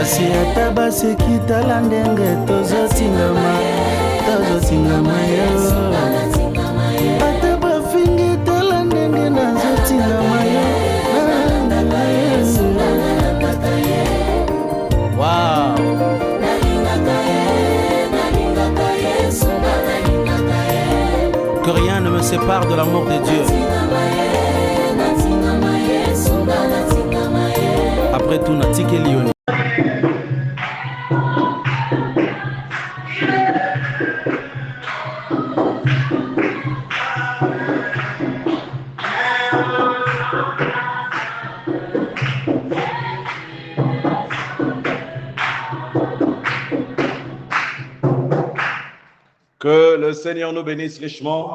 kasi ata baseki tala ndenge tozotingama yo ata bafingi tala ndenge nazotingama yo. Wow. Que rien ne me sépare de l'amour de Dieu. Après tout, Natike Lioni. Que le Seigneur nous bénisse richement.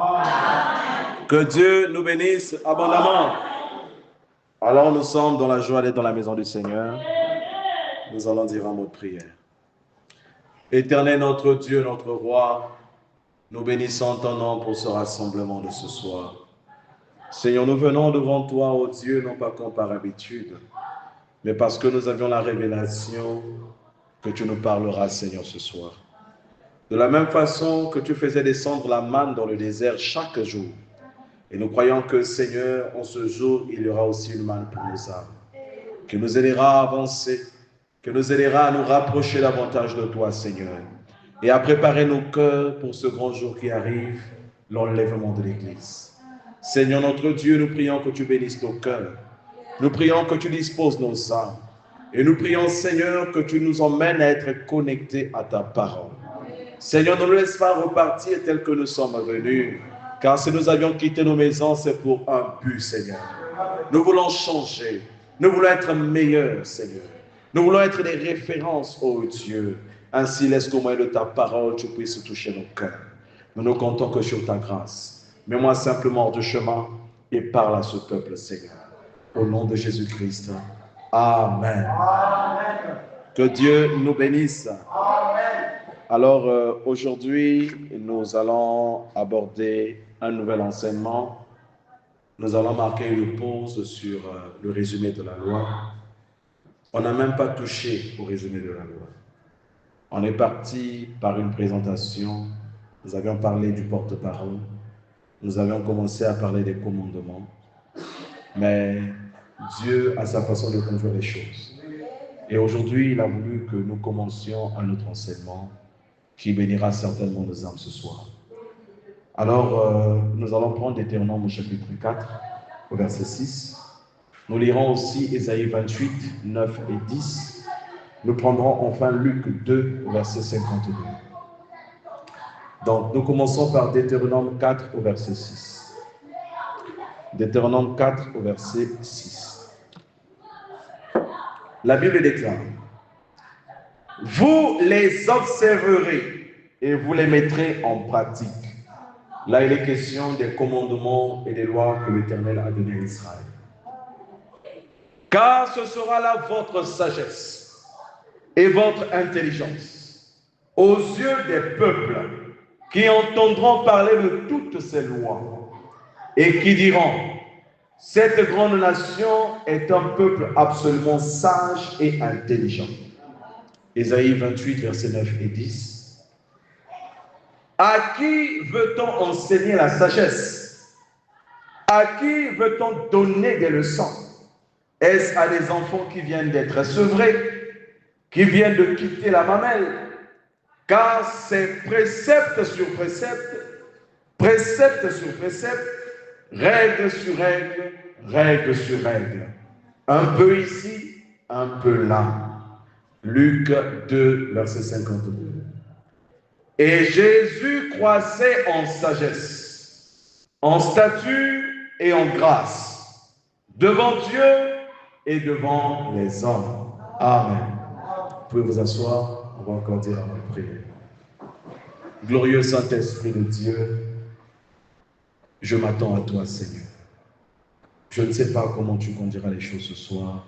Que Dieu nous bénisse abondamment. Alors nous sommes dans la joie d'être dans la maison du Seigneur. Nous allons dire un mot de prière. Éternel notre Dieu, notre roi, nous bénissons ton nom pour ce rassemblement de ce soir. Seigneur, nous venons devant toi, ô Dieu, non pas comme par habitude, mais parce que nous avions la révélation que tu nous parleras, Seigneur, ce soir. De la même façon que tu faisais descendre la manne dans le désert chaque jour. Et nous croyons que, Seigneur, en ce jour, il y aura aussi une manne pour nos âmes, qui nous aidera à avancer, qui nous aidera à nous rapprocher davantage de toi, Seigneur, et à préparer nos cœurs pour ce grand jour qui arrive, l'enlèvement de l'Église. Seigneur notre Dieu, nous prions que tu bénisses nos cœurs. Nous prions que tu disposes nos âmes. Et nous prions, Seigneur, que tu nous emmènes à être connectés à ta parole. Seigneur, ne nous laisse pas repartir tel que nous sommes venus, car si nous avions quitté nos maisons, c'est pour un but, Seigneur. Nous voulons changer. Nous voulons être meilleurs, Seigneur. Nous voulons être des références, ô Dieu. Ainsi, laisse qu'au moyen de ta parole, tu puisses toucher nos cœurs. Nous ne comptons que sur ta grâce. Mets-moi simplement hors du chemin et parle à ce peuple, Seigneur. Au nom de Jésus-Christ. Amen. Amen. Que Dieu nous bénisse. Amen. Alors, aujourd'hui, nous allons aborder un nouvel enseignement. Nous allons marquer une pause sur le résumé de la loi. On n'a même pas touché au résumé de la loi. On est parti par une présentation. Nous avions parlé du porte-parole. Nous avions commencé à parler des commandements. Mais Dieu a sa façon de conduire les choses. Et aujourd'hui, il a voulu que nous commencions un autre enseignement qui bénira certainement nos âmes ce soir. Alors, nous allons prendre Deutéronome au chapitre 4, au verset 6. Nous lirons aussi Ésaïe 28, 9 et 10. Nous prendrons enfin Luc 2, au verset 52. Donc, nous commençons par Deutéronome 4, au verset 6. Deutéronome 4, au verset 6. La Bible déclare: vous les observerez et vous les mettrez en pratique. Là, il est question des commandements et des lois que l'Éternel a donnés à Israël. Car ce sera là votre sagesse et votre intelligence aux yeux des peuples qui entendront parler de toutes ces lois et qui diront: cette grande nation est un peuple absolument sage et intelligent. Ésaïe 28, versets 9 et 10. À qui veut-on enseigner la sagesse? À qui veut-on donner des leçons? Est-ce à des enfants qui viennent d'être sevrés, qui viennent de quitter la mamelle? Car c'est précepte sur précepte, précepte sur précepte, règle sur règle, règle sur règle. Un peu ici, un peu là. Luc 2, verset 52. Et Jésus croissait en sagesse, en stature et en grâce, devant Dieu et devant les hommes. Amen. Vous pouvez vous asseoir, on va encore dire avant de prier. Glorieux Saint-Esprit de Dieu, je m'attends à toi, Seigneur. Je ne sais pas comment tu conduiras les choses ce soir,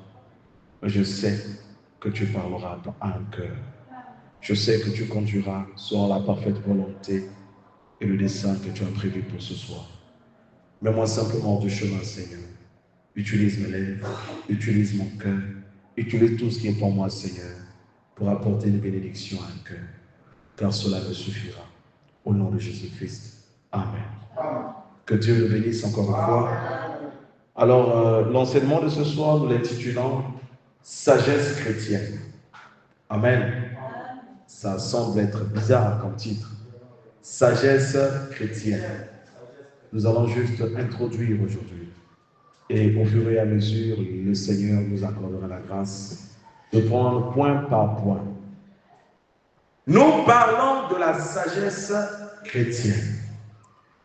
mais je sais que tu parleras à un cœur. Je sais que tu conduiras selon la parfaite volonté et le dessein que tu as prévu pour ce soir. Mets-moi simplement du chemin, Seigneur. Utilise mes lèvres, utilise mon cœur, utilise tout ce qui est pour moi, Seigneur. pour apporter une bénédiction à un cœur, car cela me suffira. Au nom de Jésus-Christ. Amen. Que Dieu le bénisse encore une fois. Alors, l'enseignement de ce soir, nous l'intitulons « Sagesse chrétienne ». Amen. Ça semble être bizarre comme titre. « Sagesse chrétienne ». Nous allons juste introduire aujourd'hui. Et au fur et à mesure, le Seigneur nous accordera la grâce de prendre point par point. Nous parlons de la sagesse chrétienne.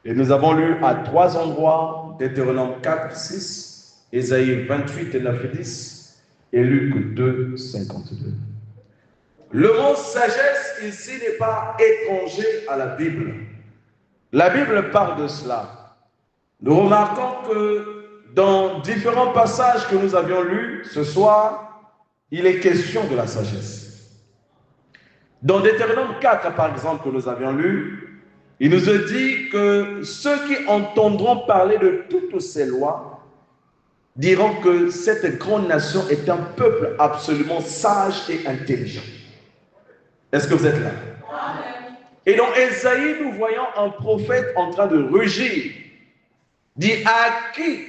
Et nous avons lu à 3 endroits, Deutéronome 4, 6, Ésaïe 28, 9 et 10, et Luc 2, 52. Le mot sagesse ici n'est pas étranger à la Bible. La Bible parle de cela. Nous remarquons que dans différents passages que nous avions lus ce soir, il est question de la sagesse. Dans Deutéronome 4, par exemple, que nous avions lu, il nous est dit que ceux qui entendront parler de toutes ces lois diront que cette grande nation est un peuple absolument sage et intelligent. Est-ce que vous êtes là? Et dans Ésaïe, nous voyons un prophète en train de rugir. Dit, à qui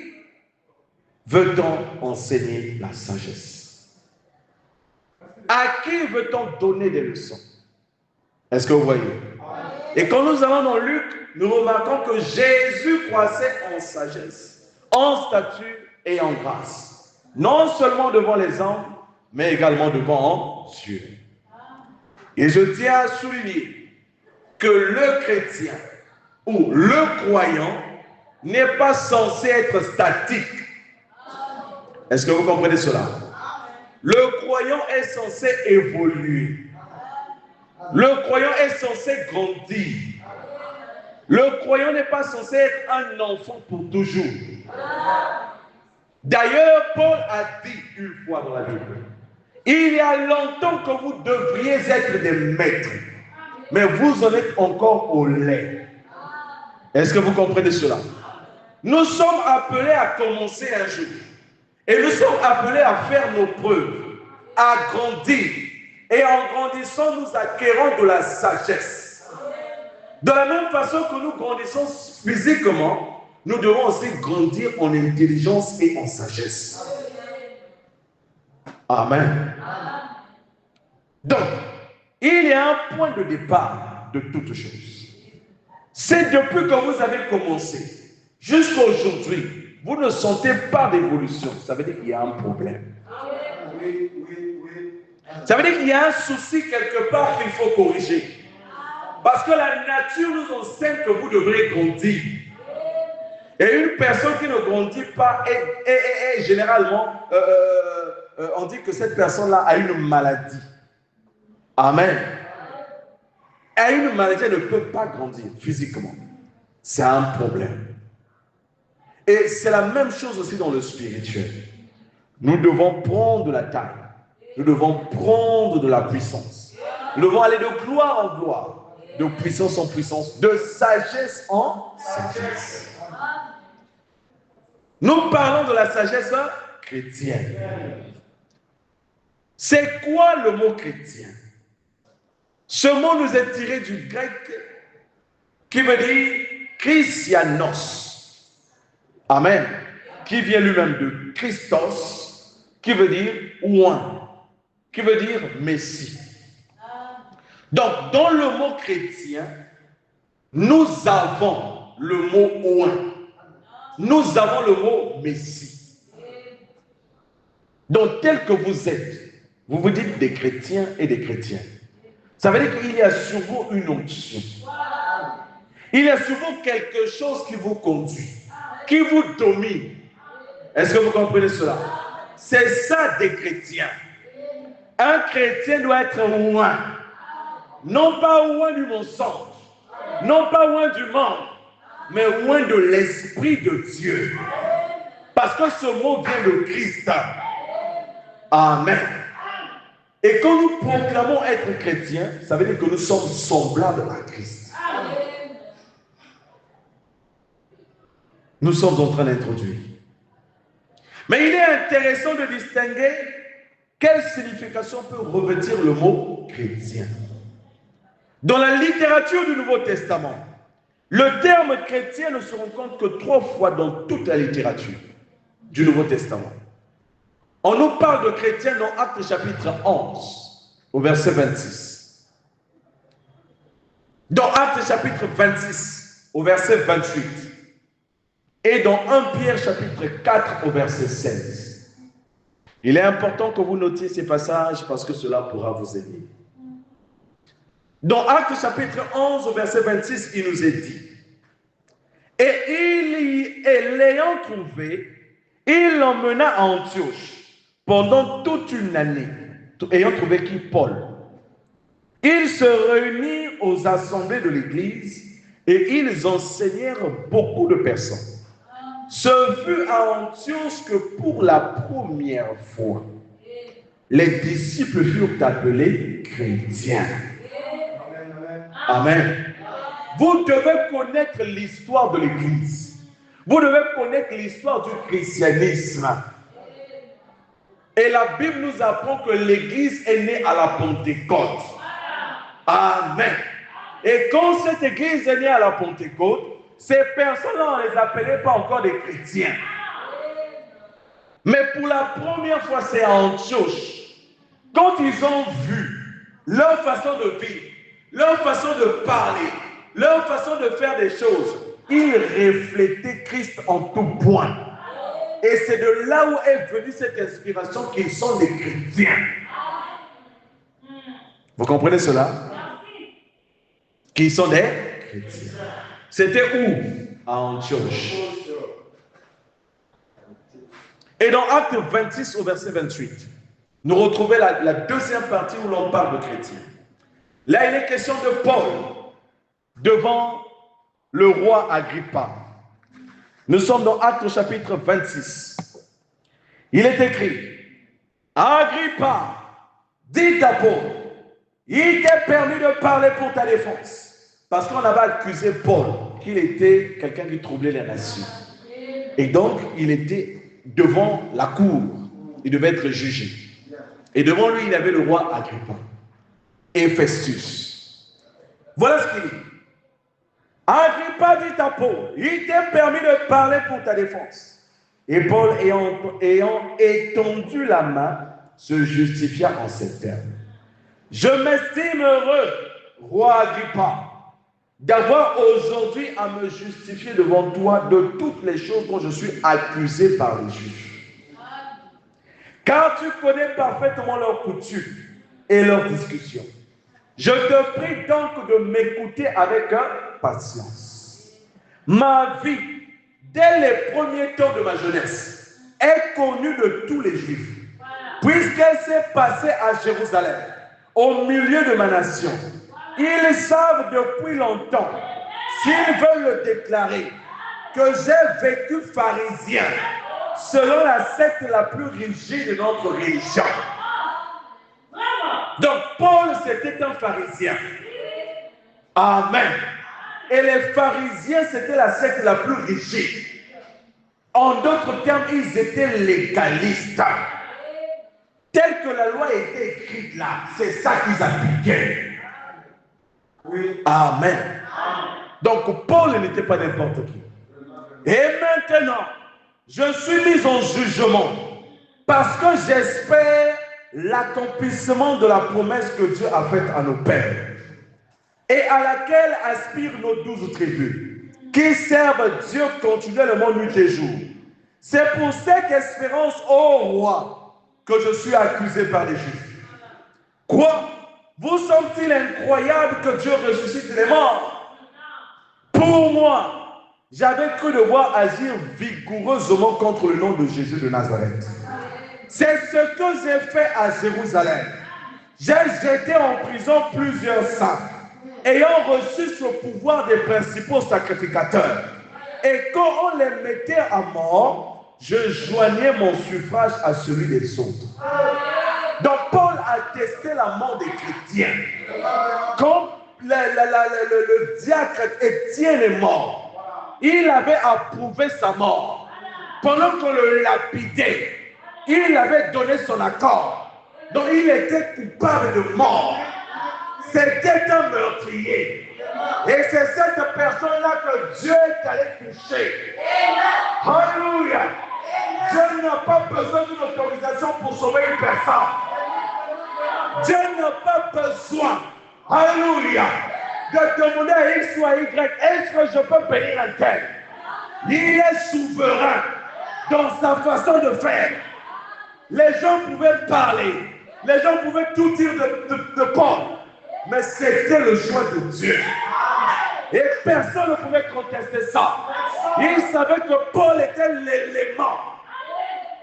veut-on enseigner la sagesse? À qui veut-on donner des leçons? Est-ce que vous voyez? Et quand nous allons dans Luc, nous remarquons que Jésus croissait en sagesse, en stature et en grâce. Non seulement devant les hommes, mais également devant Dieu. Et je tiens à souligner que le chrétien ou le croyant n'est pas censé être statique. Est-ce que vous comprenez cela? Le croyant est censé évoluer. Le croyant est censé grandir. Le croyant n'est pas censé être un enfant pour toujours. D'ailleurs, Paul a dit une fois dans la Bible, il y a longtemps que vous devriez être des maîtres, mais vous en êtes encore au lait. Est-ce que vous comprenez cela? Nous sommes appelés à commencer un jour. Et nous sommes appelés à faire nos preuves, à grandir. Et en grandissant, nous acquérons de la sagesse. De la même façon que nous grandissons physiquement, nous devons aussi grandir en intelligence et en sagesse. Amen. Donc, il y a un point de départ de toutes choses. C'est depuis que vous avez commencé jusqu'à aujourd'hui, vous ne sentez pas d'évolution. Ça veut dire qu'il y a un problème. Ça veut dire qu'il y a un souci quelque part qu'il faut corriger. Parce que la nature nous enseigne que vous devrez grandir. Et une personne qui ne grandit pas est généralement, on dit que cette personne-là a une maladie. Amen. Elle a une maladie, elle ne peut pas grandir physiquement. C'est un problème. Et c'est la même chose aussi dans le spirituel. Nous devons prendre de la taille. Nous devons prendre de la puissance. Nous devons aller de gloire en gloire, de puissance en puissance, de sagesse en sagesse. Nous parlons de la sagesse chrétienne. C'est quoi le mot chrétien? Ce mot nous est tiré du grec qui veut dire Christianos. Amen. Qui vient lui-même de Christos, qui veut dire oint, qui veut dire Messie. Donc, dans le mot chrétien, nous avons le mot oint. Nous avons le mot Messie. Donc, tel que vous êtes, vous vous dites des chrétiens et des chrétiennes. Ça veut dire qu'il y a sur vous une onction. Il y a sur vous quelque chose qui vous conduit, qui vous domine. Est-ce que vous comprenez cela? C'est ça des chrétiens. Un chrétien doit être oint. Non pas oint du mensonge, non pas oint du monde, mais oint de l'Esprit de Dieu. Parce que ce mot vient de Christ. Amen. Et quand nous proclamons être chrétiens, ça veut dire que nous sommes semblables à Christ. Nous sommes en train d'introduire. Mais il est intéressant de distinguer Quelle signification peut revêtir le mot chrétien? Dans la littérature du Nouveau Testament, le terme chrétien ne se rencontre que 3 fois dans toute la littérature du Nouveau Testament. On nous parle de chrétiens dans Actes chapitre 11, au verset 26. Dans Actes chapitre 26, au verset 28. Et dans 1 Pierre chapitre 4, au verset 16. Il est important que vous notiez ces passages parce que cela pourra vous aider. Dans Actes chapitre 11, au verset 26, il nous est dit: et l'ayant trouvé, il l'emmena à Antioche pendant toute une année. Ayant trouvé qui? Paul. Ils se réunirent aux assemblées de l'Église et ils enseignèrent beaucoup de personnes. Ce fut à Antioche que pour la première fois, les disciples furent appelés chrétiens. Amen. Vous devez connaître l'histoire de l'Église. Vous devez connaître l'histoire du christianisme. Et la Bible nous apprend que l'Église est née à la Pentecôte. Amen. Et quand cette Église est née à la Pentecôte, ces personnes-là, on ne les appelait pas encore des chrétiens. Mais pour la première fois, c'est à Antioche. Quand ils ont vu leur façon de vivre, leur façon de parler, leur façon de faire des choses, ils reflétaient Christ en tout point. Et c'est de là où est venue cette inspiration qu'ils sont des chrétiens. Vous comprenez cela? Qu'ils sont des chrétiens. C'était où? À Antioche. Et dans Acte 26 au verset 28, nous retrouvons la deuxième partie où l'on parle de chrétiens. Là, il est question de Paul devant le roi Agrippa. Nous sommes dans Actes chapitre 26. Il est écrit: Agrippa, dit à Paul, il t'est permis de parler pour ta défense. Parce qu'on avait accusé Paul qu'il était quelqu'un qui troublait les nations. Et donc, il était devant la cour. Il devait être jugé. Et devant lui, il y avait le roi Agrippa et Festus. Voilà ce qu'il dit. Agrippa dit à Paul, il t'est permis de parler pour ta défense. Et Paul, ayant étendu la main, se justifia en ces termes. Je m'estime heureux, roi Agrippa, d'avoir aujourd'hui à me justifier devant toi de toutes les choses dont je suis accusé par les juges. Car tu connais parfaitement leurs coutumes et leurs discussions. Je te prie donc de m'écouter avec patience. Ma vie, dès les premiers temps de ma jeunesse, est connue de tous les Juifs, puisqu'elle s'est passée à Jérusalem, au milieu de ma nation. Ils savent depuis longtemps, s'ils veulent le déclarer, que j'ai vécu pharisien, selon la secte la plus rigide de notre religion. Donc Paul, c'était un pharisien. Amen. Et les pharisiens, c'était la secte la plus rigide. En d'autres termes, ils étaient légalistes. Tel que la loi était écrite là, c'est ça qu'ils appliquaient. Oui. Amen. Donc Paul n'était pas n'importe qui. Et maintenant, je suis mis en jugement parce que j'espère l'accomplissement de la promesse que Dieu a faite à nos pères et à laquelle aspirent nos 12 tribus qui servent Dieu continuellement nuit et jour. C'est pour cette espérance, ô roi, que je suis accusé par les Juifs. Quoi? Vous semble-t-il incroyable que Dieu ressuscite les morts? Pour moi, j'avais cru devoir agir vigoureusement contre le nom de Jésus de Nazareth. C'est ce que j'ai fait à Jérusalem. J'ai jeté en prison plusieurs saints, ayant reçu ce pouvoir des principaux sacrificateurs. Et quand on les mettait à mort, je joignais mon suffrage à celui des autres. Donc Paul a testé la mort des chrétiens. Quand le diacre Étienne est mort, il avait approuvé sa mort. Pendant qu'on le lapidait, il avait donné son accord. dont il était coupable de mort. C'était un meurtrier. Et c'est cette personne-là que Dieu est allé toucher. Alléluia. Dieu n'a pas besoin d'une autorisation pour sauver une personne. Dieu n'a pas besoin, alléluia, de demander à X ou à Y, est-ce que je peux bénir un tel? Il est souverain dans sa façon de faire. Les gens pouvaient parler, les gens pouvaient tout dire de Paul, mais c'était le choix de Dieu. Et personne ne pouvait contester ça. Il savait que Paul était l'élément,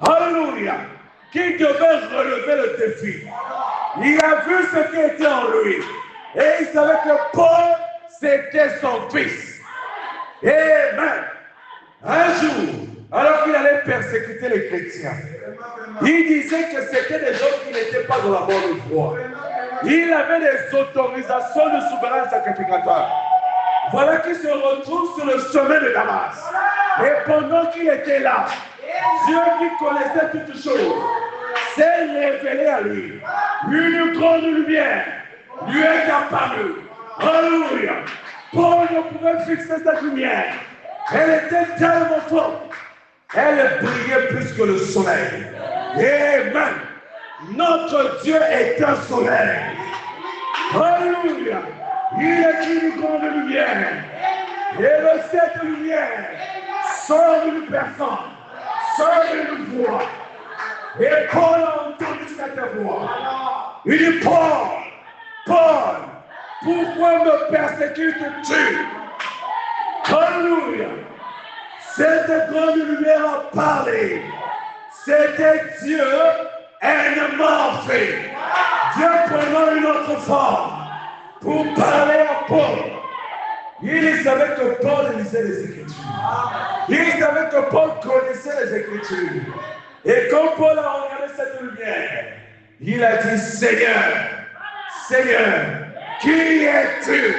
alléluia, qui devait relever le défi. Il a vu ce qui était en lui. Et il savait que Paul, c'était son fils. Amen. Un jour, alors qu'il allait persécuter les chrétiens, il disait que c'était des gens qui n'étaient pas dans la bonne voie. Il avait des autorisations de souverain sacrificateur. Voilà qu'il se retrouve sur le sommet de Damas. Et pendant qu'il était là, Dieu qui connaissait toutes choses s'est révélé à lui. Une grande lumière lui est apparue. Alléluia. Paul ne pouvait fixer cette lumière. Elle était tellement forte. Elle brillait plus que le soleil. Amen. Notre Dieu est un soleil. Alléluia. Il est une grande lumière. Et de cette lumière sort une personne, sort une voix. Et Paul a entendu cette voix. Il dit, Paul, pourquoi me persécutes-tu? Alléluia. Cette grande lumière a parlé. C'était Dieu anamorphé. Dieu prenant une autre forme pour parler à Paul. Il savait que Paul lisait les Écritures. Il savait que Paul connaissait les Écritures. Et quand Paul a regardé cette lumière, il a dit, Seigneur, qui es-tu?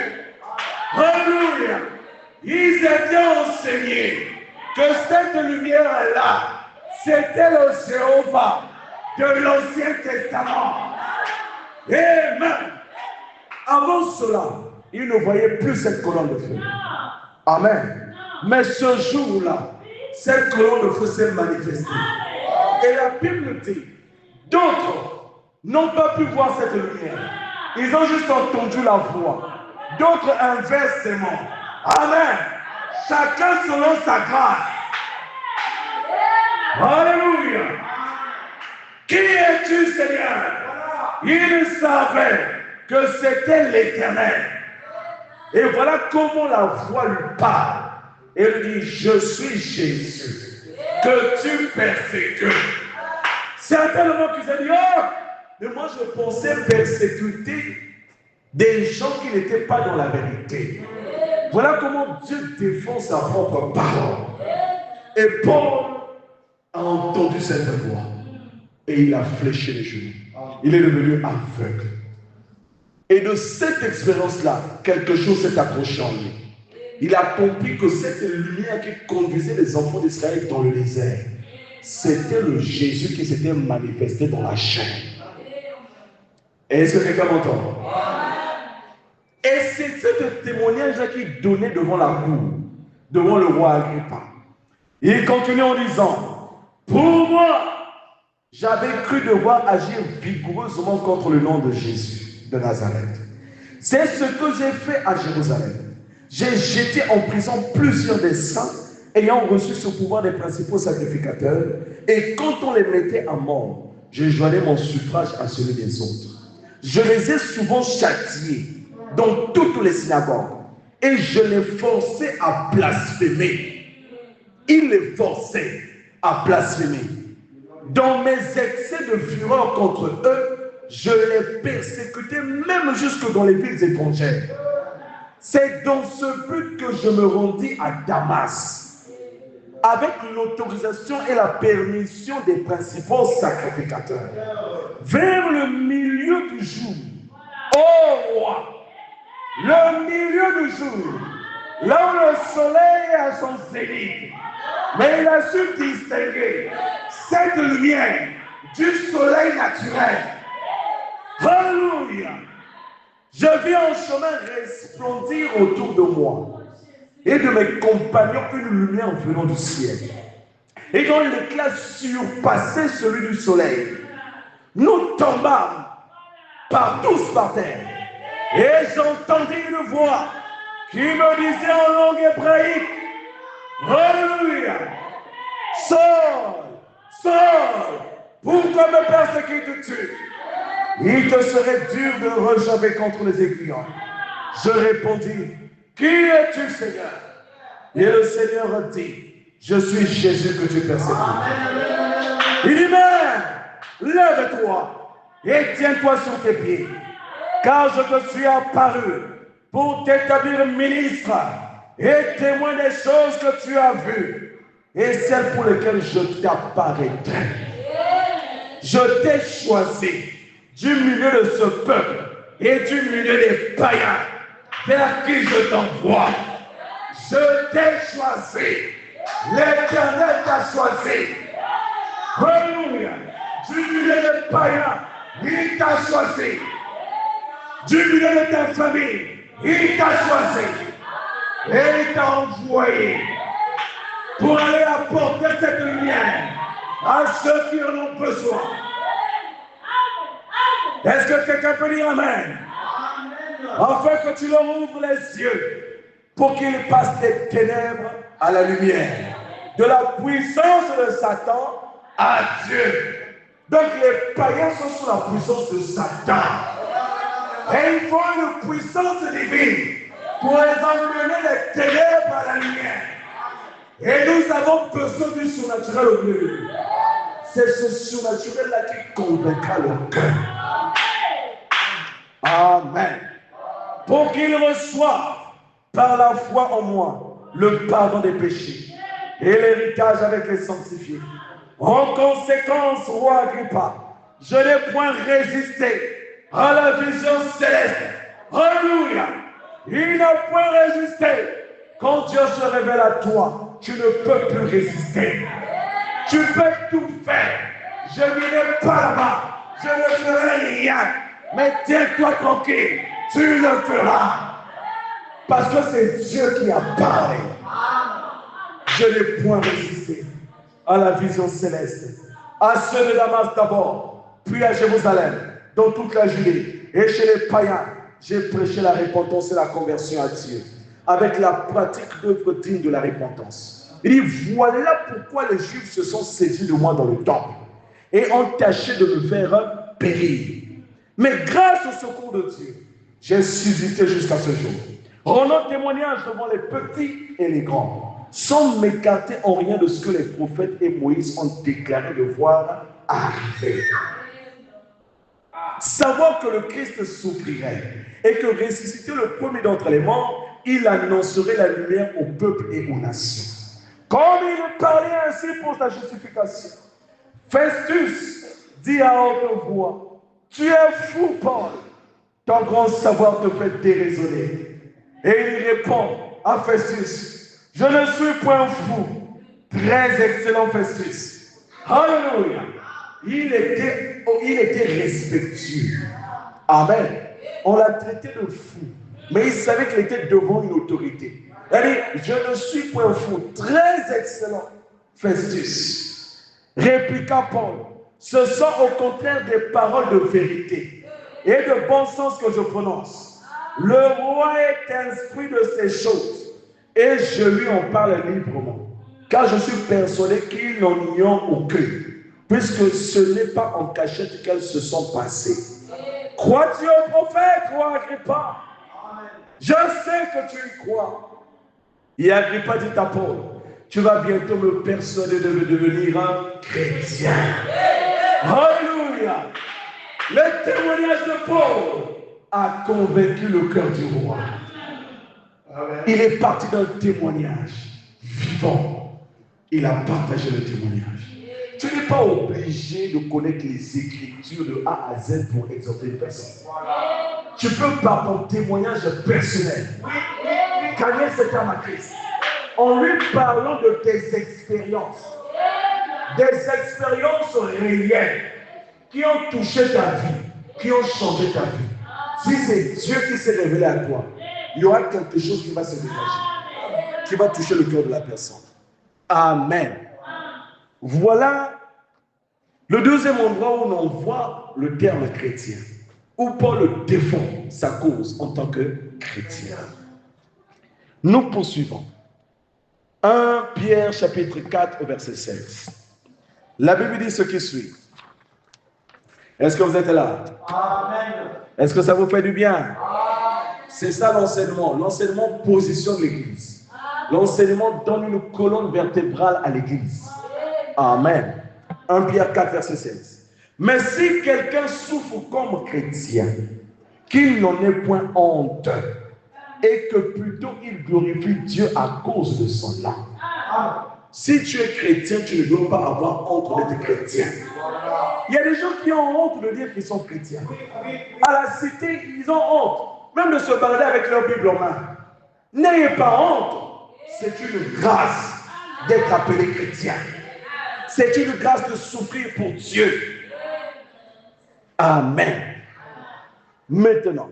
Alléluia. Ils étaient enseignés que cette lumière-là, c'était le Jéhovah de l'Ancien Testament. Amen. Avant cela, ils ne voyaient plus cette colonne de feu. Amen. Mais ce jour-là, cette colonne de feu s'est manifestée. Et la Bible dit, d'autres n'ont pas pu voir cette lumière. Ils ont juste entendu la voix. D'autres inversement. Amen. Chacun selon sa grâce. Alléluia. Qui es-tu, Seigneur? Il savait que c'était l'Éternel. Et voilà comment la voix lui parle. Elle dit, je suis Jésus, que tu persécutes. Certainement qu'ils ont dit, oh, mais moi je pensais persécuter des gens qui n'étaient pas dans la vérité. Voilà comment Dieu défend sa propre parole. Et Paul a entendu cette voix. Et il a fléché les genoux. Il est devenu aveugle. Et de cette expérience-là, quelque chose s'est accroché en lui. Il a compris que cette lumière qui conduisait les enfants d'Israël dans le désert, c'était le Jésus qui s'était manifesté dans la chair. Est-ce que quelqu'un m'entend? Et c'est ce témoignage-là qu'il donnait devant la cour, devant le roi Agrippa. Il continue en disant, pour moi, j'avais cru devoir agir vigoureusement contre le nom de Jésus de Nazareth. C'est ce que j'ai fait à Jérusalem. J'ai jeté en prison plusieurs des saints ayant reçu ce pouvoir des principaux sacrificateurs, et quand on les mettait à mort, je joignais mon suffrage à celui des autres. Je les ai souvent châtiés dans toutes les synagogues, et je les forçais à blasphémer. Il les forçait à blasphémer. Dans mes excès de fureur contre eux, je les persécutais même jusque dans les villes étrangères. C'est dans ce but que je me rendis à Damas, avec l'autorisation et la permission des principaux sacrificateurs. Vers le milieu du jour, ô roi, le milieu du jour, là où le soleil est à son zénith, mais il a su distinguer cette lumière du soleil naturel. Alléluia. Je vis en chemin resplendir autour de moi et de mes compagnons une lumière venant du ciel et dont l'éclat surpassait celui du soleil. Nous tombâmes tous par terre et j'entendis une voix qui me disait en langue hébraïque, Alléluia, Saul, Saul, pourquoi me persécutes-tu? Il te serait dur de rejamber contre les aiguillons. Je répondis, qui es-tu, Seigneur? Et le Seigneur dit, je suis Jésus que tu persécutes. Il dit, mais lève-toi et tiens-toi sur tes pieds, car je te suis apparu pour t'établir ministre et témoin des choses que tu as vues et celles pour lesquelles je t'apparaîtrai. Je t'ai choisi du milieu de ce peuple et du milieu des païens vers qui je t'envoie. Je t'ai choisi. L'Éternel t'a choisi. Alléluia. Du milieu des païens, il t'a choisi. Du milieu de ta famille, il t'a choisi. Et il t'a envoyé pour aller apporter cette lumière à ceux qui en ont besoin. Est-ce que quelqu'un peut dire Amen? Afin que tu leur ouvres les yeux pour qu'ils passent des ténèbres à la lumière, de la puissance de Satan à Dieu. Donc les païens sont sous la puissance de Satan. Et il faut une puissance divine pour les emmener des ténèbres à la lumière. Et nous avons besoin du surnaturel au milieu de nous. C'est ce surnaturel-là qui convaincra le cœur. Amen. Pour qu'ils reçoivent par la foi en moi le pardon des péchés et l'héritage avec les sanctifiés. En conséquence, roi Agrippa, je n'ai point résisté à la vision céleste. Alléluia. Il n'a point résisté. Quand Dieu se révèle à toi, tu ne peux plus résister. Tu peux tout faire. Je n'irai pas là-bas. Je ne ferai rien. Mais tiens-toi tranquille. Tu le feras. Parce que c'est Dieu qui a parlé. Je n'ai point résisté à la vision céleste. À ceux de Damas d'abord, puis à Jérusalem, dans toute la Judée, et chez les païens, j'ai prêché la repentance et la conversion à Dieu, avec la pratique d'œuvres dignes de la repentance. Il dit, voilà pourquoi les Juifs se sont saisis de moi dans le temple et ont tâché de me faire périr. Mais grâce au secours de Dieu, j'ai subsisté jusqu'à ce jour, rendant témoignage devant les petits et les grands, sans m'écarter en rien de ce que les prophètes et Moïse ont déclaré de voir arriver. Savoir que le Christ souffrirait et que ressuscité le premier d'entre les morts, il annoncerait la lumière au peuple et aux nations. Comme il parlait ainsi pour sa justification, Festus dit à haute voix, tu es fou, Paul, ton grand savoir te fait déraisonner. Et il répond à Festus, je ne suis point fou, très excellent Festus. Alléluia. Il était respectueux. Amen. On l'a traité de fou, mais il savait qu'il était devant une autorité. Il a dit, je ne suis point fou, très excellent Festus. Répliqua Paul, ce sont au contraire des paroles de vérité et de bon sens que je prononce. Le roi est instruit de ces choses et je lui en parle librement, car je suis persuadé qu'il n'en ignore aucune, puisque ce n'est pas en cachette qu'elles se sont passées. Crois-tu au prophète, roi Agrippa? Je sais que tu y crois. Et Agrippa dit à Paul, tu vas bientôt me persuader de devenir un chrétien. Alléluia. Le témoignage de Paul a convaincu le cœur du roi. Il est parti d'un témoignage vivant. Il a partagé le témoignage. Tu n'es pas obligé de connaître les Écritures de A à Z pour exhorter une personne. Tu peux par ton témoignage personnel gagner cet homme à Christ en lui parlant de tes expériences. Des expériences réelles qui ont touché ta vie. qui ont changé ta vie. Si c'est Dieu qui s'est révélé à toi, il y aura quelque chose qui va se dégager, qui va toucher le cœur de la personne. Amen. Voilà le deuxième endroit où l'on voit le terme chrétien, où Paul défend sa cause en tant que chrétien. Nous poursuivons. 1 Pierre chapitre 4 au verset 16. La Bible dit ce qui suit. Est-ce que vous êtes là? Amen. Est-ce que ça vous fait du bien? C'est ça l'enseignement. L'enseignement positionne l'Église. L'enseignement donne une colonne vertébrale à l'Église. Amen. 1 Pierre 4 verset 16. Mais si quelqu'un souffre comme chrétien, qu'il n'en ait point honte, et que plutôt il glorifie Dieu à cause de son âme. Si tu es chrétien, tu ne dois pas avoir honte d'être chrétien. Il y a des gens qui ont honte de dire qu'ils sont chrétiens. À la cité, ils ont honte, même de se balader avec leur Bible en main. N'ayez pas honte. C'est une grâce d'être appelé chrétien. C'est une grâce de souffrir pour Dieu. Amen. Maintenant,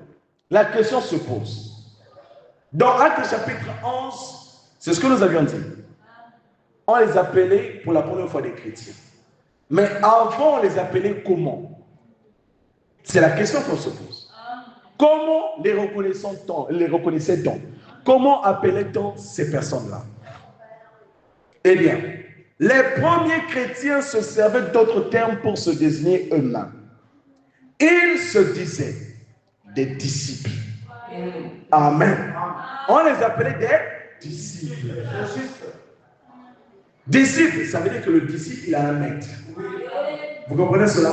la question se pose. Dans Actes chapitre 11, c'est ce que nous avions dit. On les appelait pour la première fois des chrétiens. Mais avant, on les appelait comment? C'est la question qu'on se pose. Comment les reconnaissait-on? Comment appelait-on ces personnes-là? Eh bien, les premiers chrétiens se servaient d'autres termes pour se désigner eux-mêmes. Ils se disaient des disciples. Amen. On les appelait des disciples. Disciple, ça veut dire que le disciple, il a un maître. Vous comprenez cela?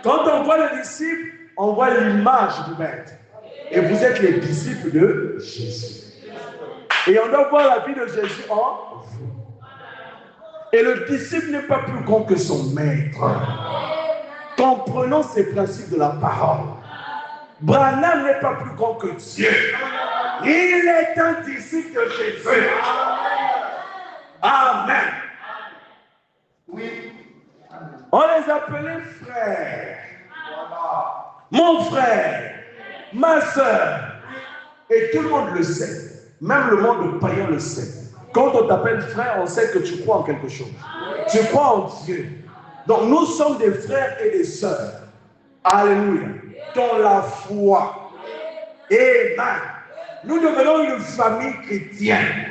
Quand on voit le disciple, on voit l'image du maître. Et vous êtes les disciples de Jésus. Et on doit voir la vie de Jésus en vous. Et le disciple n'est pas plus grand que son maître. Comprenons ces principes de la parole. Branham n'est pas plus grand que Dieu. Il est un disciple de Jésus. Amen. Oui. On les appelait frères. Mon frère, ma soeur. Et tout le monde le sait. Même le monde païen le sait. Quand on t'appelle frère, on sait que tu crois en quelque chose. Tu crois en Dieu. Donc nous sommes des frères et des sœurs. Alléluia. Dans la foi. Amen. Nous devenons une famille chrétienne.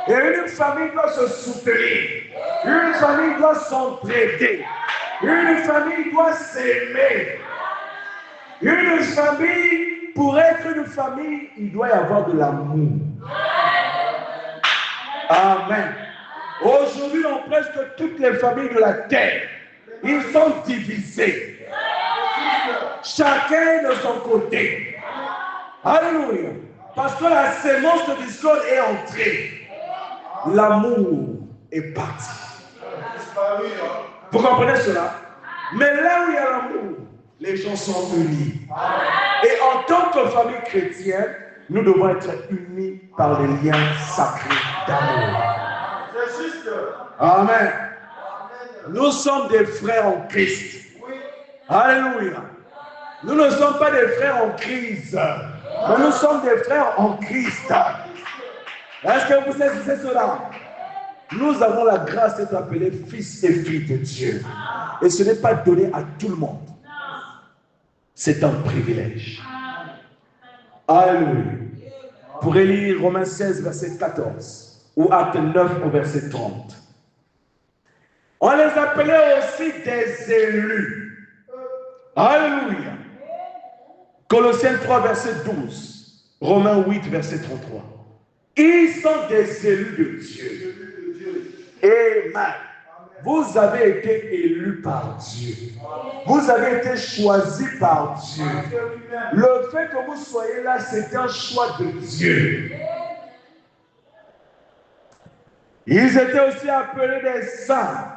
Et une famille doit se soutenir. Une famille doit s'entraider. Une famille doit s'aimer. Une famille, pour être une famille, il doit y avoir de l'amour. Amen. Aujourd'hui, dans presque toutes les familles de la terre, ils sont divisés. Chacun de son côté. Alléluia. Parce que la sémence de discorde est entrée. L'amour est parti. Vous comprenez cela? Mais là où il y a l'amour, les gens sont unis. Et en tant que famille chrétienne, nous devons être unis par les liens sacrés d'amour. Amen. Nous sommes des frères en Christ. Alléluia. Nous ne sommes pas des frères en crise, mais nous sommes des frères en Christ. Est-ce que vous saisissez cela? Nous avons la grâce d'être appelés fils et filles de Dieu. Et ce n'est pas donné à tout le monde. C'est un privilège. Alléluia. Vous pourrez lire Romains 16, verset 14 ou Acte 9 au verset 30. On les appelait aussi des élus. Alléluia. Colossiens 3, verset 12. Romains 8, verset 33. Ils sont des élus de Dieu. Amen. Vous avez été élus par Dieu. Vous avez été choisis par Dieu. Le fait que vous soyez là, c'est un choix de Dieu. Ils étaient aussi appelés des saints.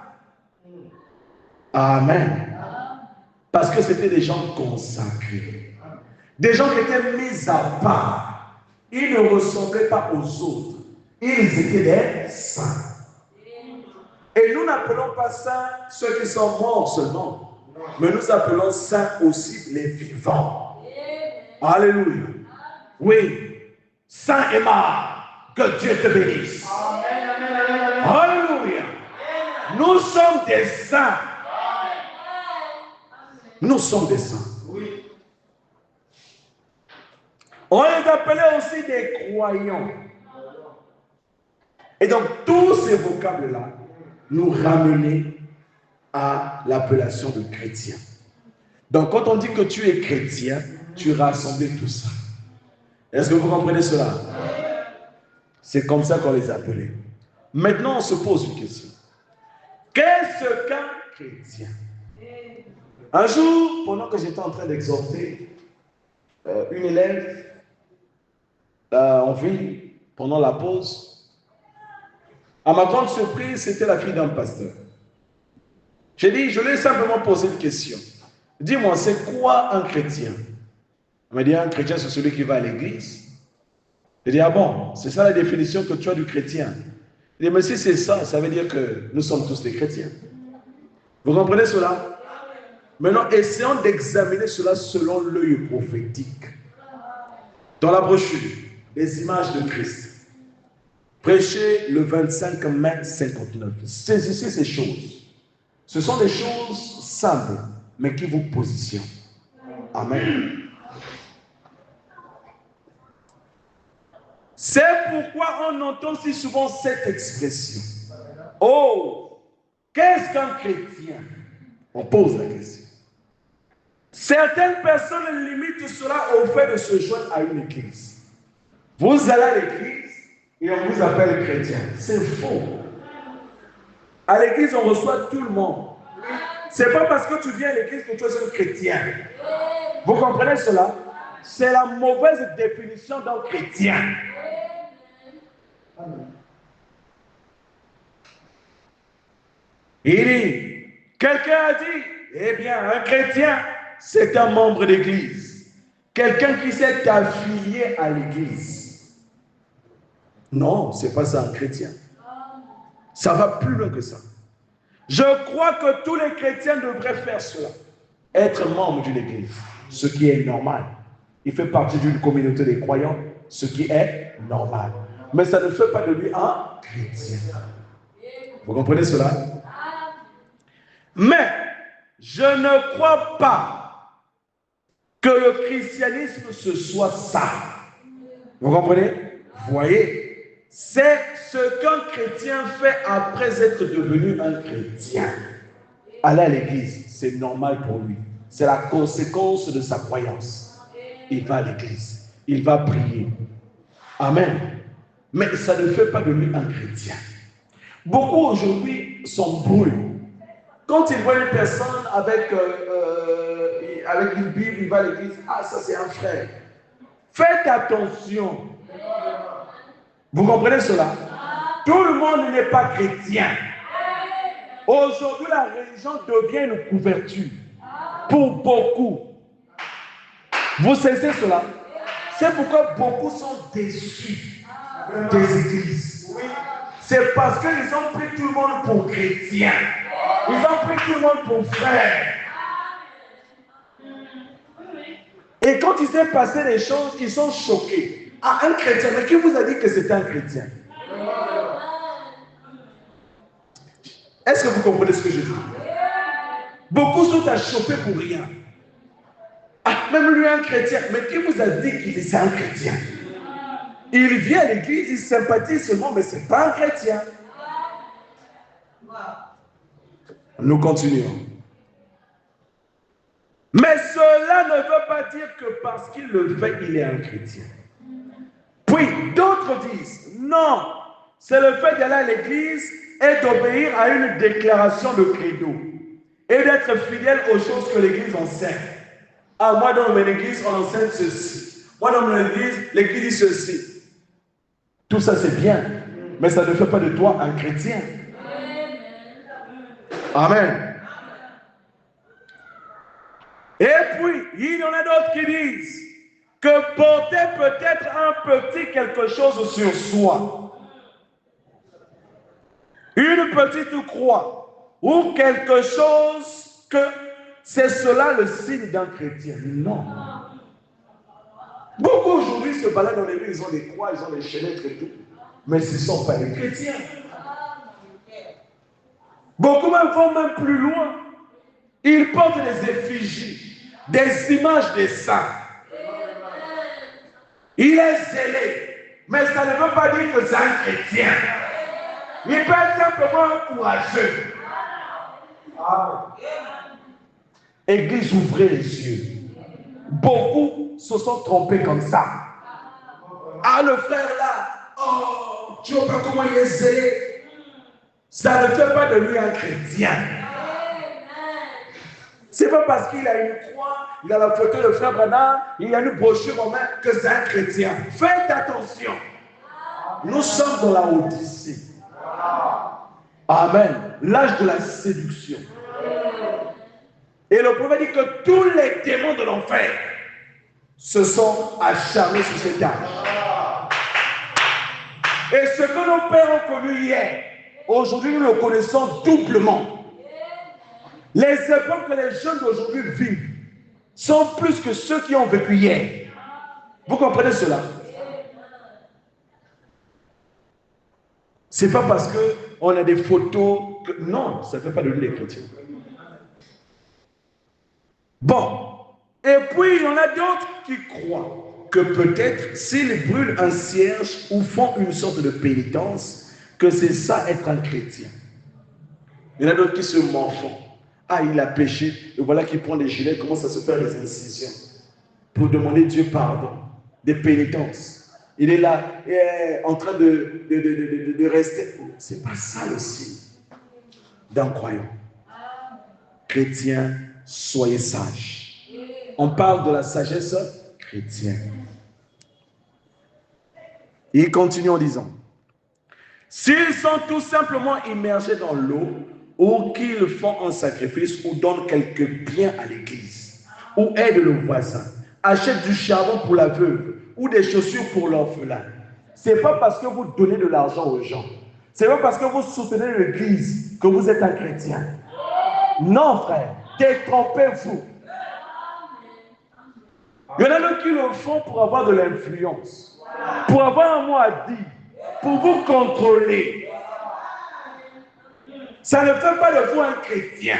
Amen. Parce que c'était des gens consacrés. Des gens qui étaient mis à part. Ils ne ressemblaient pas aux autres. Ils étaient des saints. Et nous n'appelons pas ça ceux qui sont morts seulement. Mais nous appelons saints aussi les vivants. Alléluia. Oui. Saint Emma, que Dieu te bénisse. Alléluia. Nous sommes des saints. Nous sommes des saints. On les appelait aussi des croyants. Et donc, tous ces vocables-là nous ramenaient à l'appellation de chrétien. Donc, quand on dit que tu es chrétien, tu rassembles tout ça. Est-ce que vous comprenez cela? C'est comme ça qu'on les appelait. Maintenant, on se pose une question. Qu'est-ce qu'un chrétien? Un jour, pendant que j'étais en train d'exhorter une élève en ville, pendant la pause, à ma grande surprise, c'était la fille d'un pasteur. J'ai dit, je lui ai simplement posé une question. Dis-moi, c'est quoi un chrétien? Elle m'a dit, un chrétien, c'est celui qui va à l'église. J'ai dit, ah bon, c'est ça la définition que tu as du chrétien? Il dit, mais si c'est ça, ça veut dire que nous sommes tous des chrétiens. Vous comprenez cela? Maintenant, essayons d'examiner cela selon l'œil prophétique. Dans la brochure, les images de Christ. Prêché le 25 mai 59. Saisissez ces choses. Ce sont des choses simples, mais qui vous positionnent. Amen. C'est pourquoi on entend si souvent cette expression. Oh, qu'est-ce qu'un chrétien? On pose la question. Certaines personnes limitent cela au fait de se joindre à une église. Vous allez à l'église et on vous appelle chrétien. C'est faux. À l'église, on reçoit tout le monde. C'est pas parce que tu viens à l'église que tu es un chrétien. Vous comprenez cela? C'est la mauvaise définition d'un chrétien. Il dit, quelqu'un a dit, eh bien, un chrétien, c'est un membre d'église. Quelqu'un qui s'est affilié à l'église. Non, c'est pas ça un chrétien. Ça va plus loin que ça. Je crois que tous les chrétiens devraient faire cela. Être membre d'une église, ce qui est normal. Il fait partie d'une communauté des croyants, ce qui est normal. Mais ça ne fait pas de lui un chrétien. Vous comprenez cela? Mais je ne crois pas que le christianisme ce soit ça. Vous comprenez? Voyez, c'est ce qu'un chrétien fait après être devenu un chrétien. Aller à l'église, c'est normal pour lui. C'est la conséquence de sa croyance. Il va à l'église, il va prier. Amen. Mais ça ne fait pas de lui un chrétien. Beaucoup aujourd'hui s'embrouillent. Quand ils voient une personne avec une Bible, il va à l'église. Ah, ça c'est un frère. Faites attention. Vous comprenez cela? Tout le monde n'est pas chrétien. Aujourd'hui, la religion devient une couverture pour beaucoup. Vous cessez cela? C'est pourquoi beaucoup sont déçus des églises. C'est parce qu'ils ont pris tout le monde pour chrétien. Ils ont pris tout le monde pour frère. Et quand il s'est passé des choses, ils sont choqués. Ah, un chrétien, mais qui vous a dit que c'était un chrétien? Est-ce que vous comprenez ce que je dis? Beaucoup sont à choquer pour rien. Ah, même lui un chrétien, mais qui vous a dit qu'il est un chrétien? Il vient à l'église, il sympathise seulement, mais ce n'est pas un chrétien. Nous continuons. Mais cela ne veut pas dire que parce qu'il le fait, il est un chrétien. Puis d'autres disent, non, c'est le fait d'aller à l'église et d'obéir à une déclaration de credo et d'être fidèle aux choses que l'église enseigne. Ah, moi dans mon église, on enseigne ceci. Moi dans mon église, l'église dit ceci. Tout ça c'est bien, mais ça ne fait pas de toi un chrétien. Amen. Et puis, il y en a d'autres qui disent que porter peut-être un petit quelque chose sur soi, une petite croix ou quelque chose c'est cela le signe d'un chrétien. Non. Beaucoup aujourd'hui se baladent dans les rues, ils ont des croix, ils ont des chaînettes et tout. Mais ce ne sont pas des chrétiens. Beaucoup même vont même plus loin. Ils portent des effigies, des images des saints. Il est zélé, mais ça ne veut pas dire que c'est un chrétien. Il peut être simplement un courageux. Église, ouvrez les yeux. Beaucoup se sont trompés comme ça. Ah, le frère là, oh, tu vois pas comment il est zélé. Ça ne fait pas de lui un chrétien. C'est pas parce qu'il a une croix, il a la photo de frère Branham, il a une brochure en main que c'est un chrétien. Faites attention. Nous sommes dans la Odyssée. Amen. L'âge de la séduction. Et le prophète dit que tous les démons de l'enfer se sont acharnés sur cet âge. Et ce que nos pères ont connu hier, aujourd'hui nous le connaissons doublement. Les épreuves que les jeunes d'aujourd'hui vivent sont plus que ceux qui ont vécu hier. Vous comprenez cela? C'est pas parce qu'on a des photos que... Non, ça ne fait pas de nous les chrétiens. Bon. Et puis, il y en a d'autres qui croient que peut-être s'ils brûlent un cierge ou font une sorte de pénitence, que c'est ça être un chrétien. Il y en a d'autres qui se morfondent. Ah, il a péché, et voilà qu'il prend des gilets, commence à se faire des incisions pour demander Dieu pardon, des pénitences. Il est là, en train de rester. C'est pas ça le signe d'un croyant. Chrétien, soyez sages. On parle de la sagesse chrétienne. Il continue en disant, s'ils sont tout simplement immergés dans l'eau, ou qu'ils font un sacrifice, ou donnent quelques biens à l'église, ou aident le voisin, achètent du charbon pour la veuve, ou des chaussures pour l'orphelin. Ce n'est pas parce que vous donnez de l'argent aux gens, ce n'est pas parce que vous soutenez l'église que vous êtes un chrétien. Non, frère, détrompez-vous. Il y en a d'autres qui le font pour avoir de l'influence, pour avoir un mot à dire, pour vous contrôler. Ça ne fait pas de vous un chrétien.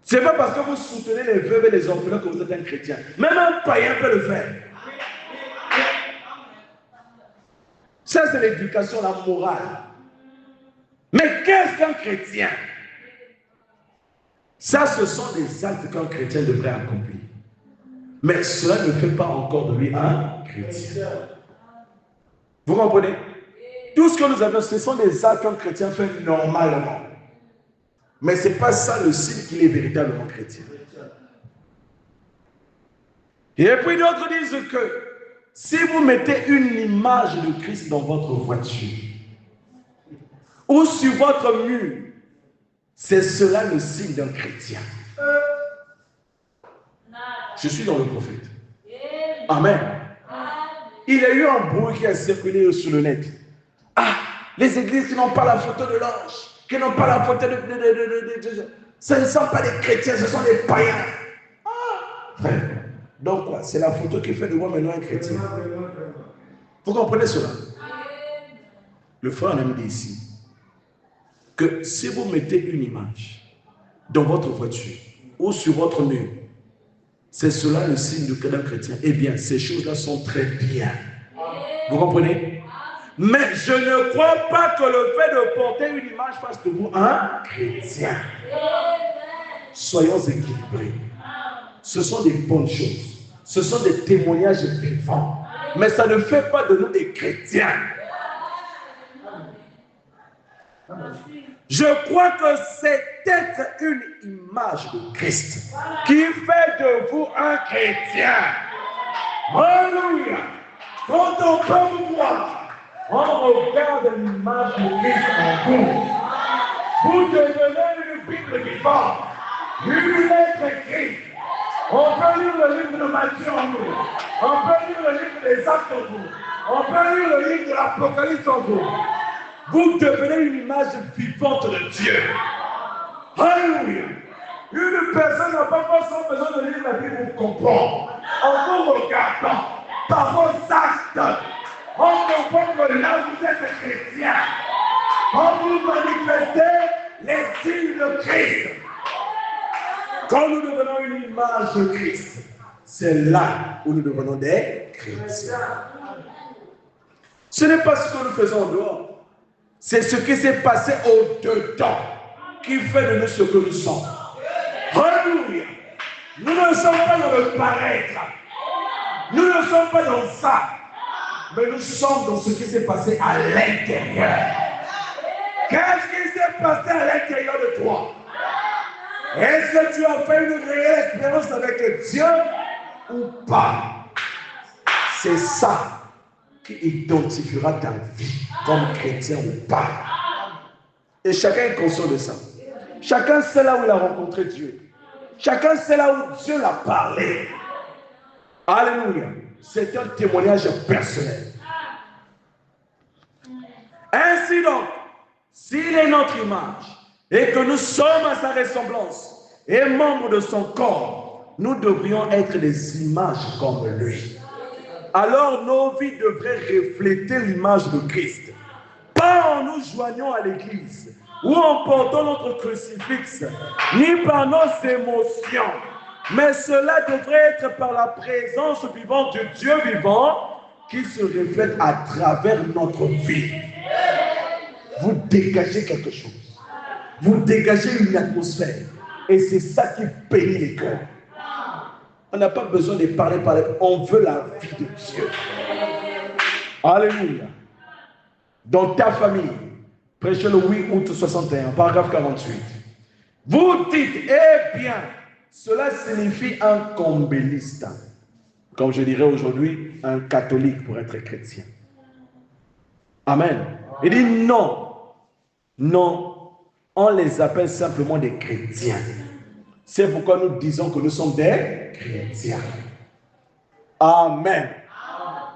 Ce n'est pas parce que vous soutenez les veuves et les orphelins que vous êtes un chrétien. Même un païen peut le faire. Ça, c'est l'éducation, la morale. Mais qu'est-ce qu'un chrétien? Ça, ce sont des actes qu'un chrétien devrait accomplir. Mais cela ne fait pas encore de lui un chrétien. Vous comprenez? Tout ce que nous avons, ce sont des actes qu'un chrétien fait normalement. Mais ce n'est pas ça le signe qu'il est véritablement chrétien. Et puis d'autres disent que si vous mettez une image de Christ dans votre voiture ou sur votre mur, c'est cela le signe d'un chrétien. Je suis dans le prophète. Amen. Il y a eu un bruit qui a circulé sur le net. Ah, les églises qui n'ont pas la photo de l'ange, qui n'ont pas la photo de... Ce ne sont pas des chrétiens, ce sont des païens. Ah, frère. Donc quoi? C'est la photo qui fait de moi maintenant un chrétien. Vous comprenez cela? Le frère m'a dit ici que si vous mettez une image dans votre voiture ou sur votre mur, c'est cela le signe d'un chrétien. Eh bien, ces choses-là sont très bien. Vous comprenez? Mais je ne crois pas que le fait de porter une image fasse de vous un chrétien. Soyons équilibrés. Ce sont des bonnes choses. Ce sont des témoignages vivants. Mais ça ne fait pas de nous des chrétiens. Je crois que c'est être une image de Christ qui fait de vous un chrétien. Alléluia. Quand on peut vous voir, on regarde l'image de Christ en vous. Vous devenez une Bible vivante, une lettre écrite. On peut lire le livre de Matthieu en vous. On peut lire le livre des Actes en vous. On peut lire le livre de l'Apocalypse en vous. Vous devenez une image vivante de Dieu. Alléluia. Une personne n'a pas forcément besoin de lire la Bible pour comprendre. En vous regardant, par vos actes, on comprend que là vous êtes chrétien. Quand vous manifestez les signes de Christ. Quand nous devenons une image de Christ, c'est là où nous devenons des chrétiens. Ce n'est pas ce que nous faisons en dehors. C'est ce qui s'est passé au-dedans qui fait de nous ce que nous sommes. Alléluia. Nous ne sommes pas dans le paraître. Nous ne sommes pas dans ça. Mais nous sommes dans ce qui s'est passé à l'intérieur. Qu'est-ce qui s'est passé à l'intérieur de toi? Est-ce que tu as fait une réelle expérience avec Dieu ou pas? C'est ça qui identifiera ta vie comme chrétien ou pas. Et chacun est conscient de ça. Chacun sait là où il a rencontré Dieu. Chacun sait là où Dieu l'a parlé. Alléluia. C'est un témoignage personnel. Ainsi donc, s'il est notre image et que nous sommes à sa ressemblance et membres de son corps, nous devrions être des images comme lui. Alors nos vies devraient refléter l'image de Christ. Pas en nous joignant à l'église ou en portant notre crucifix, ni par nos émotions, mais cela devrait être par la présence vivante de Dieu vivant qui se reflète à travers notre vie. Vous dégagez quelque chose. Vous dégagez une atmosphère. Et c'est ça qui bénit les cœurs. On n'a pas besoin de parler. On veut la vie de Dieu. Alléluia. Dans ta famille, prêchez le 8 août 61, paragraphe 48. Vous dites, eh bien, cela signifie un combéliste. Comme je dirais aujourd'hui, un catholique pour être chrétien. Amen. Il dit non. Non, on les appelle simplement des chrétiens. C'est pourquoi nous disons que nous sommes des chrétiens. Amen.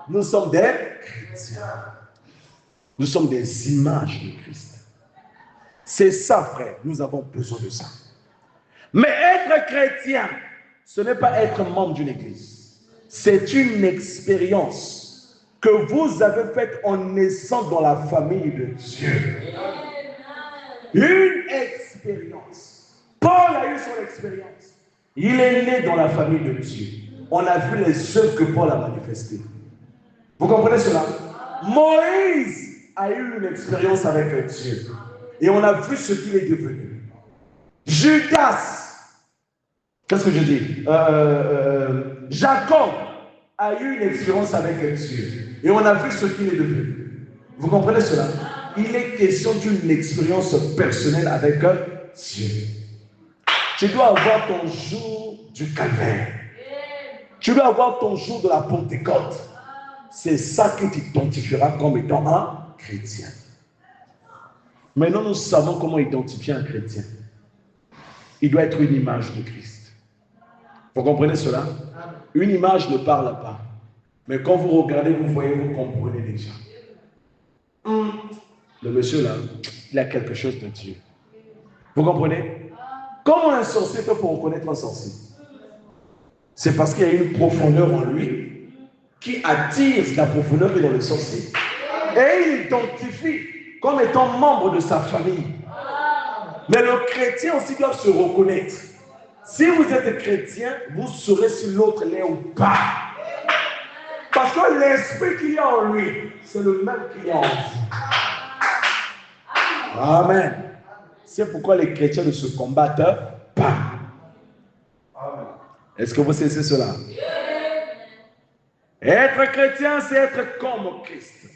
Nous sommes des chrétiens. Nous sommes des images de Christ. C'est ça, frère. Nous avons besoin de ça. Mais être chrétien, ce n'est pas être membre d'une église. C'est une expérience que vous avez faite en naissant dans la famille de Dieu. Une expérience. Paul a eu son expérience. Il est né dans la famille de Dieu. On a vu les œuvres que Paul a manifestées. Vous comprenez cela? Moïse a eu une expérience avec Dieu. Et on a vu ce qu'il est devenu. Judas, qu'est-ce que je dis? Jacob a eu une expérience avec Dieu. Et on a vu ce qu'il est devenu. Vous comprenez cela? Il est question d'une expérience personnelle avec Dieu. Tu dois avoir ton jour du calvaire. Tu dois avoir ton jour de la Pentecôte. C'est ça qui t'identifiera comme étant un chrétien. Maintenant, nous savons comment identifier un chrétien. Il doit être une image de Christ. Vous comprenez cela? Une image ne parle pas. Mais quand vous regardez, vous voyez, vous comprenez déjà. Le monsieur là, il a quelque chose de Dieu. Vous comprenez? Comment un sorcier fait pour reconnaître un sorcier? C'est parce qu'il y a une profondeur en lui qui attire la profondeur qui est dans le sorcier. Et il identifie comme étant membre de sa famille. Mais le chrétien aussi doit se reconnaître. Si vous êtes chrétien, vous saurez si l'autre l'est ou pas. Parce que l'esprit qu'il y a en lui, c'est le même qu'il y a en vous. Amen. C'est pourquoi les chrétiens ne se combattent pas. Amen. Est-ce que vous savez cela? Être chrétien, c'est être comme Christ.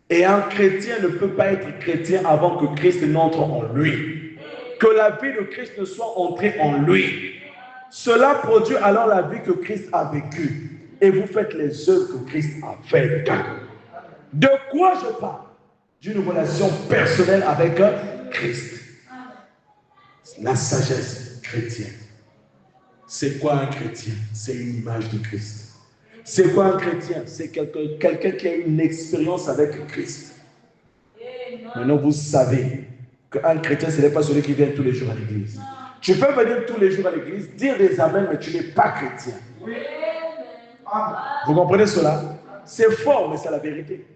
Et un chrétien ne peut pas être chrétien avant que Christ n'entre en lui. Que la vie de Christ ne soit entrée en lui. Cela produit alors la vie que Christ a vécue. Et vous faites les œuvres que Christ a faites. De quoi je parle? D'une relation personnelle avec Christ. La sagesse chrétienne. C'est quoi un chrétien? C'est une image de Christ. C'est quoi un chrétien? C'est quelqu'un qui a une expérience avec Christ. Maintenant, vous savez qu'un chrétien, ce n'est pas celui qui vient tous les jours à l'église. Tu peux venir tous les jours à l'église, dire des amens, mais tu n'es pas chrétien. Vous comprenez cela? C'est fort, mais c'est la vérité.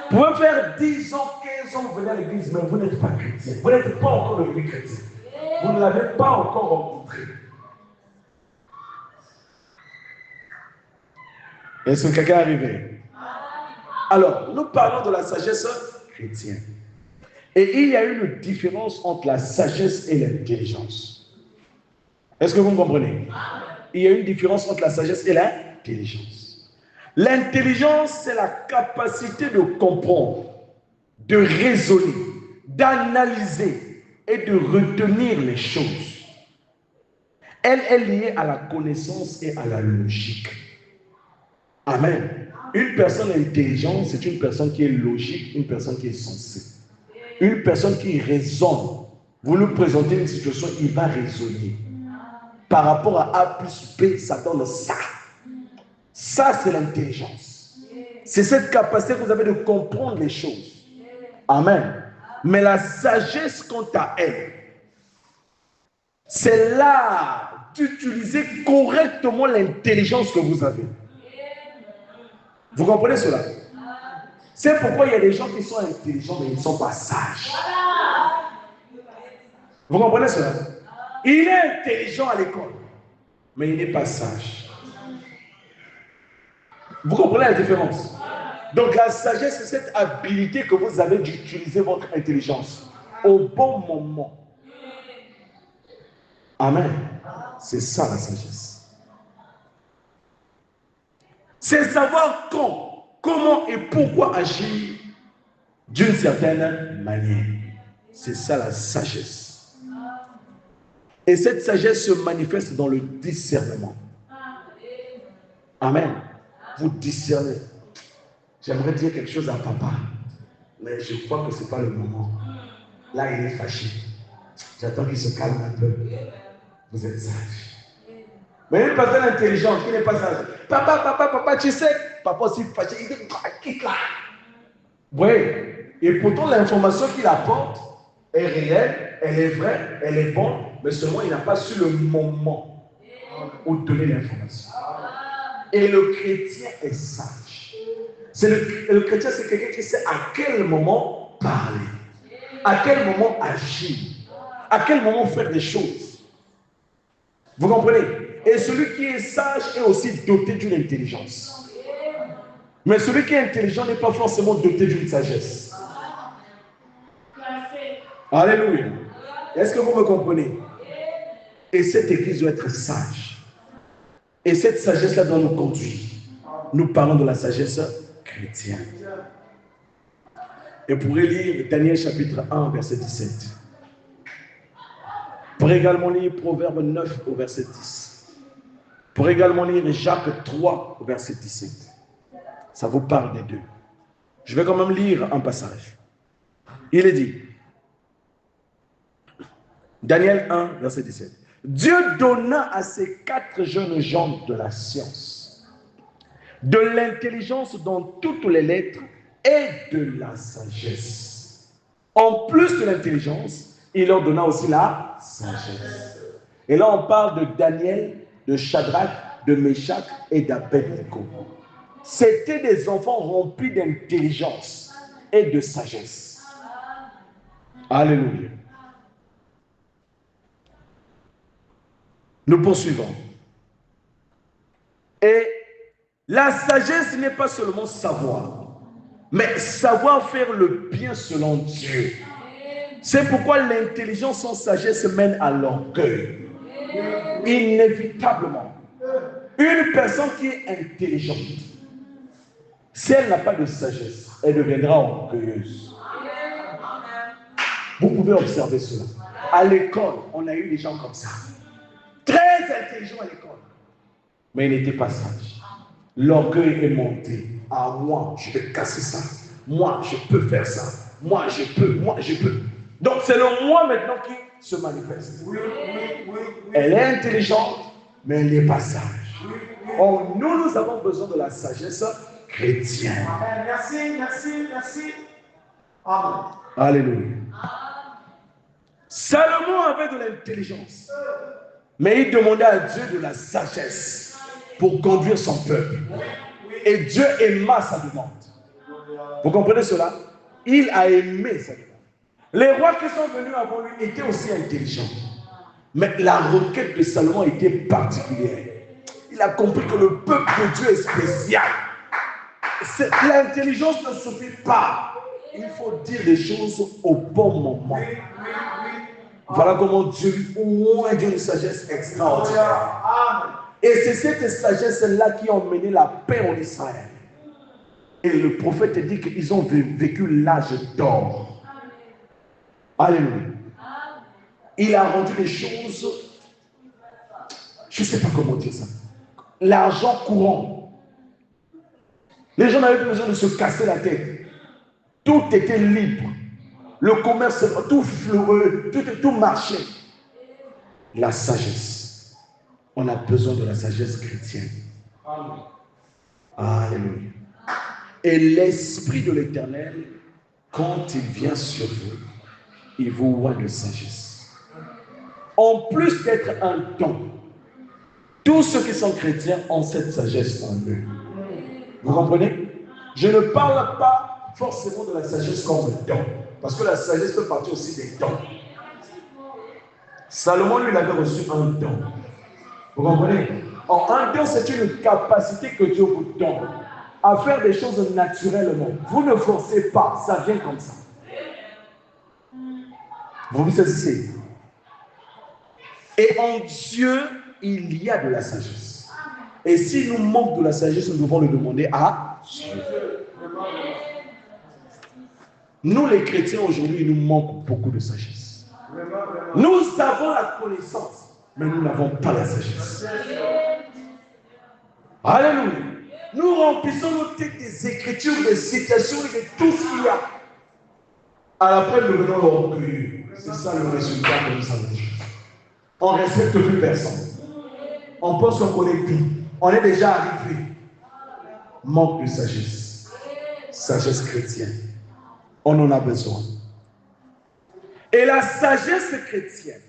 Vous pouvez faire 10 ans, 15 ans, venir à l'église, mais vous n'êtes pas chrétien. Vous n'êtes pas encore devenu chrétien. Vous ne l'avez pas encore rencontré. Est-ce que quelqu'un est arrivé? Alors, nous parlons de la sagesse chrétienne. Et il y a une différence entre la sagesse et l'intelligence. Est-ce que vous me comprenez? Il y a une différence entre la sagesse et l'intelligence. L'intelligence, c'est la capacité de comprendre, de raisonner, d'analyser et de retenir les choses. Elle est liée à la connaissance et à la logique. Amen. Une personne intelligente, c'est une personne qui est logique, une personne qui est sensée. Une personne qui raisonne. Vous lui présentez une situation, il va raisonner. Par rapport à A plus B, ça donne ça. Ça, c'est l'intelligence. C'est cette capacité que vous avez de comprendre les choses. Amen. Mais la sagesse, quant à elle, c'est l'art d'utiliser correctement l'intelligence que vous avez. Vous comprenez cela? C'est pourquoi il y a des gens qui sont intelligents, mais ils ne sont pas sages. Vous comprenez cela? Il est intelligent à l'école, mais il n'est pas sage. Vous comprenez la différence? Donc la sagesse, c'est cette habilité que vous avez d'utiliser votre intelligence au bon moment. Amen. C'est ça la sagesse. C'est savoir quand, comment et pourquoi agir d'une certaine manière. C'est ça la sagesse. Et cette sagesse se manifeste dans le discernement. Amen. Vous discernez. J'aimerais dire quelque chose à papa, mais je crois que ce n'est pas le moment. Là, il est fâché. J'attends qu'il se calme un peu. Vous êtes sage. Mais une personne intelligente qui n'est pas sage. Papa, tu sais. Papa aussi fâché. Il dit, quitte là. Oui. Et pourtant, l'information qu'il apporte est réelle, elle est vraie, elle est bonne, mais seulement il n'a pas su le moment où donner l'information. Et le chrétien est sage. Le chrétien, c'est quelqu'un qui sait à quel moment parler, à quel moment agir, à quel moment faire des choses. Vous comprenez? Et celui qui est sage est aussi doté d'une intelligence. Mais celui qui est intelligent n'est pas forcément doté d'une sagesse. Alléluia. Est-ce que vous me comprenez? Et cette église doit être sage. Et cette sagesse-là doit nous conduire. Nous parlons de la sagesse chrétienne. Et vous pourrez lire Daniel chapitre 1, verset 17. Vous pourrez également lire Proverbe 9 au verset 10. Vous pourrez également lire Jacques 3 au verset 17. Ça vous parle des deux. Je vais quand même lire un passage. Il est dit, Daniel 1, verset 17. Dieu donna à ces 4 jeunes gens de la science, de l'intelligence dans toutes les lettres et de la sagesse. En plus de l'intelligence, il leur donna aussi la sagesse. Et là, on parle de Daniel, de Shadrach, de Meshach et d'Abednego. C'était des enfants remplis d'intelligence et de sagesse. Alléluia. Nous poursuivons. Et la sagesse n'est pas seulement savoir, mais savoir faire le bien selon Dieu. C'est pourquoi l'intelligence sans sagesse mène à l'orgueil. Inévitablement. Une personne qui est intelligente, si elle n'a pas de sagesse, elle deviendra orgueilleuse. Vous pouvez observer cela. À l'école, on a eu des gens comme ça. Très intelligents à l'école. Mais ils n'étaient pas sages. L'orgueil est monté. Ah, moi, je vais casser ça. Moi, je peux faire ça. Moi, je peux. Donc, c'est le moi maintenant qui se manifeste. Elle est intelligente, mais elle n'est pas sage. Or, nous avons besoin de la sagesse chrétienne. Merci. Amen. Alléluia. Salomon avait de l'intelligence, mais il demandait à Dieu de la sagesse pour conduire son peuple. Et Dieu aima sa demande. Vous comprenez cela? Il a aimé sa demande. Les rois qui sont venus avant lui étaient aussi intelligents. Mais la requête de Salomon était particulière. Il a compris que le peuple de Dieu est spécial. L'intelligence ne suffit pas. Il faut dire les choses au bon moment. Voilà comment Dieu lui oint d'une sagesse extraordinaire. Et c'est cette sagesse-là qui a emmené la paix en Israël. Et le prophète dit qu'ils ont vécu l'âge d'or. Alléluia. Il a rendu les choses, je ne sais pas comment dire ça, l'argent courant. Les gens n'avaient plus besoin de se casser la tête. Tout était libre. Le commerce, tout marchait. La sagesse. On a besoin de la sagesse chrétienne. Alléluia. Et l'Esprit de l'Éternel, quand il vient sur vous, il vous oint de sagesse. En plus d'être un don, tous ceux qui sont chrétiens ont cette sagesse en eux. Vous comprenez? Je ne parle pas forcément de la sagesse comme un don, parce que la sagesse fait partie aussi des dons. Salomon, lui, il avait reçu un don. Vous comprenez? Un don, c'est une capacité que Dieu vous donne à faire des choses naturellement. Vous ne forcez pas, ça vient comme ça. Vous vous saisissez? Et en Dieu, il y a de la sagesse. Et s'il nous manque de la sagesse, nous devons le demander à Dieu. Nous, les chrétiens, aujourd'hui, il nous manque beaucoup de sagesse. Nous avons la connaissance, mais nous n'avons pas la sagesse. Alléluia. Nous remplissons nos têtes des écritures, des citations et de tout ce qu'il y a. À la fin, nous devenons orgueilleux. C'est ça le résultat que nous avons. On ne respecte plus personne. On pense qu'on connaît tout. On est déjà arrivé. Manque de sagesse. Sagesse chrétienne. On en a besoin. Et la sagesse chrétienne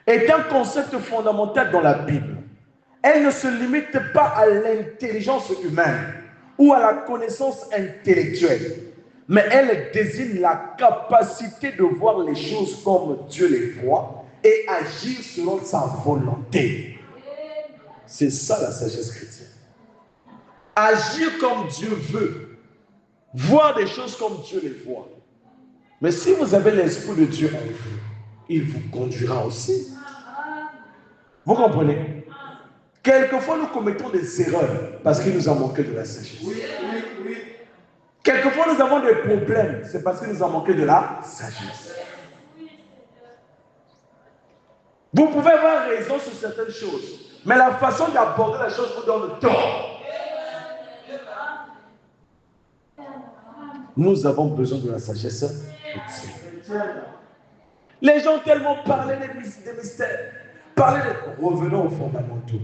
est un concept fondamental dans la Bible. Elle ne se limite pas à l'intelligence humaine ou à la connaissance intellectuelle, mais elle désigne la capacité de voir les choses comme Dieu les voit et agir selon sa volonté. C'est ça la sagesse chrétienne. Agir comme Dieu veut, voir des choses comme Dieu les voit. Mais si vous avez l'Esprit de Dieu en vous, il vous conduira aussi. Vous comprenez? Quelquefois, nous commettons des erreurs parce qu'il nous a manqué de la sagesse. Quelquefois, nous avons des problèmes, c'est parce qu'il nous a manqué de la sagesse. Vous pouvez avoir raison sur certaines choses, mais la façon d'aborder la chose vous donne tort. Nous avons besoin de la sagesse chrétienne. Les gens tellement parlaient des mystères. Revenons aux fondamentaux.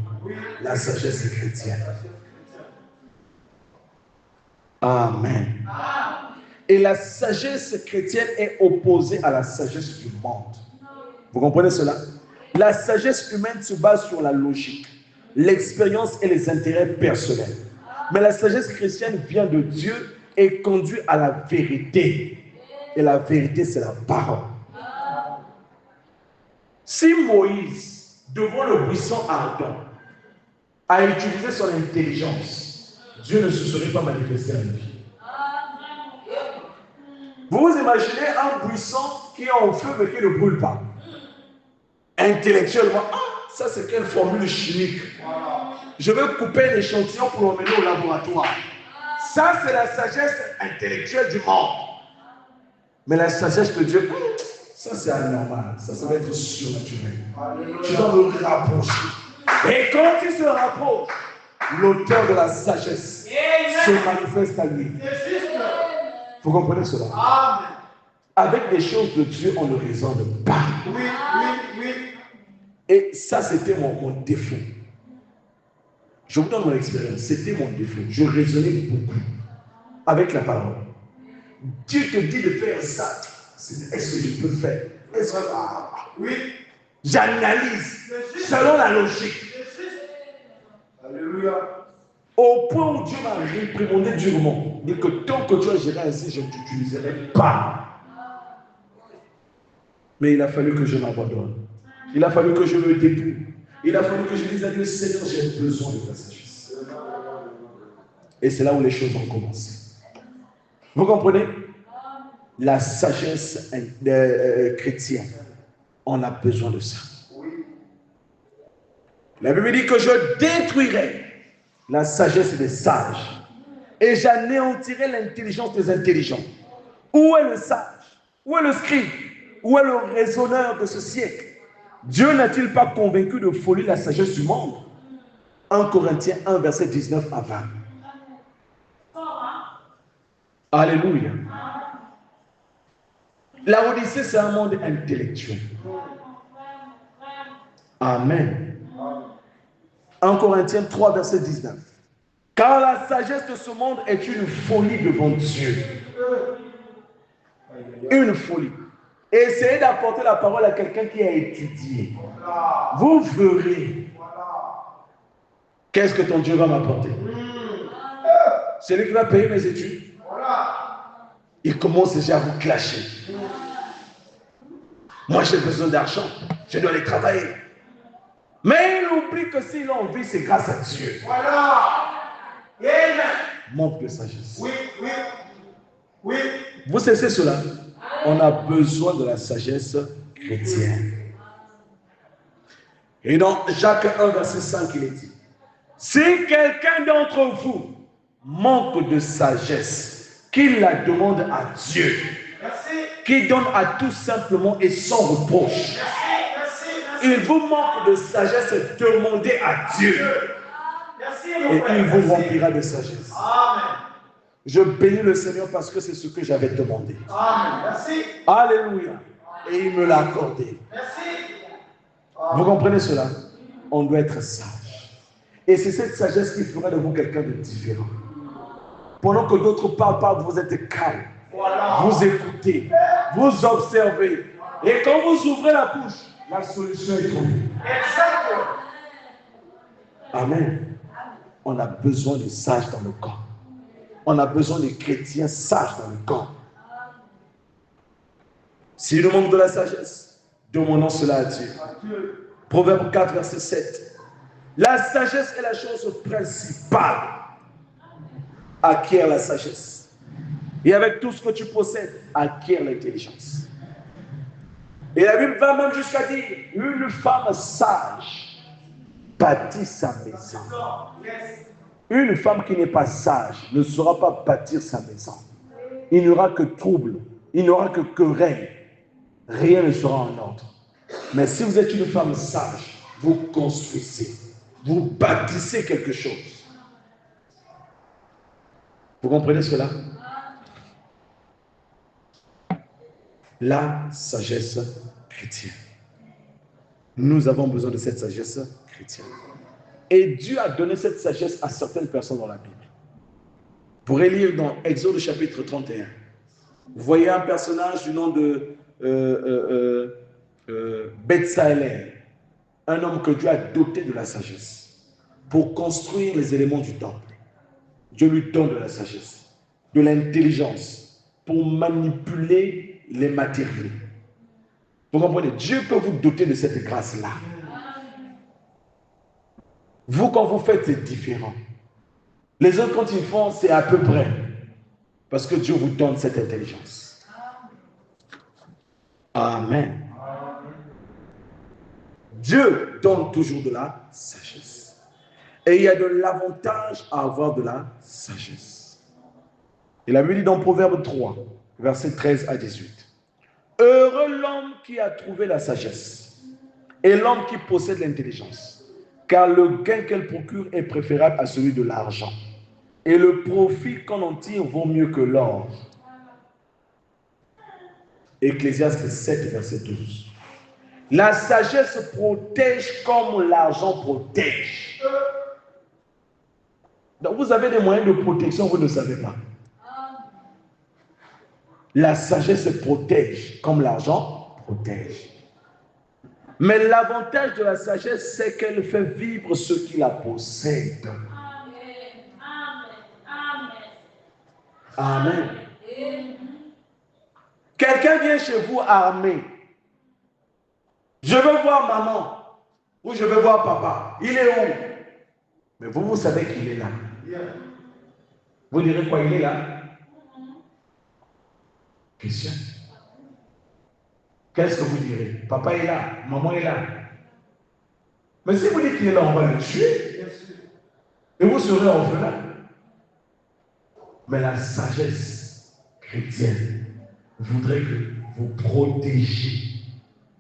La sagesse chrétienne. Amen. Et la sagesse chrétienne est opposée à la sagesse du monde. Vous comprenez cela? La sagesse humaine se base sur la logique, l'expérience et les intérêts personnels. Mais la sagesse chrétienne vient de Dieu et conduit à la vérité. Et la vérité, c'est la parole. Si Moïse, devant le buisson ardent, a utilisé son intelligence, Dieu ne se serait pas manifesté à lui. Vous vous imaginez un buisson qui est en feu mais qui ne brûle pas. Intellectuellement, ça c'est quelle formule chimique. Je vais couper l'échantillon pour l'emmener au laboratoire. Ça c'est la sagesse intellectuelle du monde. Mais la sagesse de Dieu, ça c'est anormal. Ça va être surnaturel. Tu dois le rapprocher. Et quand il se rapproche, l'auteur de la sagesse se manifeste à lui. Vous comprenez cela? Amen. Avec les choses de Dieu, on ne raisonne pas. Oui. Et ça, c'était mon défaut. Je vous donne mon expérience. C'était mon défaut. Je raisonnais beaucoup avec la parole. Dieu te dit de faire ça. Est-ce que je peux faire? Oui. J'analyse selon la logique. Alléluia. Au point où Dieu m'a réprimandé durement, dit que tant que tu agirais ainsi, je ne t'utiliserai pas. Mais il a fallu que je m'abandonne. Il a fallu que je me dépouille. Il a fallu que je dise à Dieu, Seigneur, j'ai besoin de ta sagesse. Et c'est là où les choses ont commencé. Vous comprenez? La sagesse chrétienne, on a besoin de ça. La Bible dit que je détruirai la sagesse des sages et j'anéantirai l'intelligence des intelligents. Où est le sage? Où est le scribe? Où est le raisonneur de ce siècle? Dieu n'a-t-il pas convaincu de folie la sagesse du monde? 1 Corinthiens 1, verset 19 à 20. Alléluia. La Odyssée, c'est un monde intellectuel. Amen. 1 Corinthiens 3, verset 19. Car la sagesse de ce monde est une folie devant Dieu. Une folie. Essayez d'apporter la parole à quelqu'un qui a étudié. Vous verrez. Qu'est-ce que ton Dieu va m'apporter? C'est lui qui va payer mes études. Il commence déjà à vous clasher. Moi, j'ai besoin d'argent. Je dois aller travailler. Mais il oublie que s'il a envie, c'est grâce à Dieu. Voilà. Manque de sagesse. Oui, oui, oui. Vous cessez cela. On a besoin de la sagesse chrétienne. Et dans Jacques 1, verset 5, il est dit, si quelqu'un d'entre vous manque de sagesse, qu'il la demande à Dieu, qui donne à tout simplement et sans reproche. Il vous manque de sagesse, demandez à Dieu. Et il vous remplira de sagesse. Je bénis le Seigneur parce que c'est ce que j'avais demandé. Alléluia. Et il me l'a accordé. Vous comprenez cela? On doit être sage. Et c'est cette sagesse qui fera de vous quelqu'un de différent. Pendant que d'autres parlent, vous êtes calme. Vous écoutez. Vous observez. Et quand vous ouvrez la bouche, la solution est trouvée. Amen. On a besoin de sages dans le camp. On a besoin de chrétiens sages dans le camp. S'il nous manque de la sagesse, demandons cela à Dieu. Proverbe 4, verset 7. La sagesse est la chose principale. Acquiert la sagesse. Et avec tout ce que tu possèdes, acquiert l'intelligence. Et la Bible va même jusqu'à dire, une femme sage bâtit sa maison. Une femme qui n'est pas sage ne saura pas bâtir sa maison. Il n'y aura que trouble, il n'y aura que querelle. Rien ne sera en ordre. Mais si vous êtes une femme sage, vous construisez, vous bâtissez quelque chose. Vous comprenez cela? La sagesse chrétienne. Nous avons besoin de cette sagesse chrétienne. Et Dieu a donné cette sagesse à certaines personnes dans la Bible. Vous pourrez lire dans Exode chapitre 31. Vous voyez un personnage du nom de Betsalel, un homme que Dieu a doté de la sagesse pour construire les éléments du temple. Dieu lui donne de la sagesse, de l'intelligence pour manipuler les matériaux. Vous comprenez? Dieu peut vous doter de cette grâce-là. Vous, quand vous faites, c'est différent. Les autres, quand ils font, c'est à peu près. Parce que Dieu vous donne cette intelligence. Amen. Dieu donne toujours de la sagesse. Et il y a de l'avantage à avoir de la sagesse. Et la Bible dit dans Proverbe 3, versets 13 à 18. Heureux l'homme qui a trouvé la sagesse et l'homme qui possède l'intelligence. Car le gain qu'elle procure est préférable à celui de l'argent. Et le profit qu'on en tire vaut mieux que l'or. Ecclésiaste 7, verset 12. La sagesse protège comme l'argent protège. Donc vous avez des moyens de protection, vous ne savez pas. La sagesse protège comme l'argent protège. Mais l'avantage de la sagesse, c'est qu'elle fait vivre ceux qui la possèdent. Amen. Quelqu'un vient chez vous armé. Je veux voir maman. Ou je veux voir papa. Il est où? Mais vous savez qu'il est là. Vous direz quoi? Il est là? Question. Qu'est-ce que vous direz? Papa est là, maman est là. Mais si vous dites qu'il est là, on va le tuer. Et vous serez orphelin. Mais la sagesse chrétienne voudrait que vous protégiez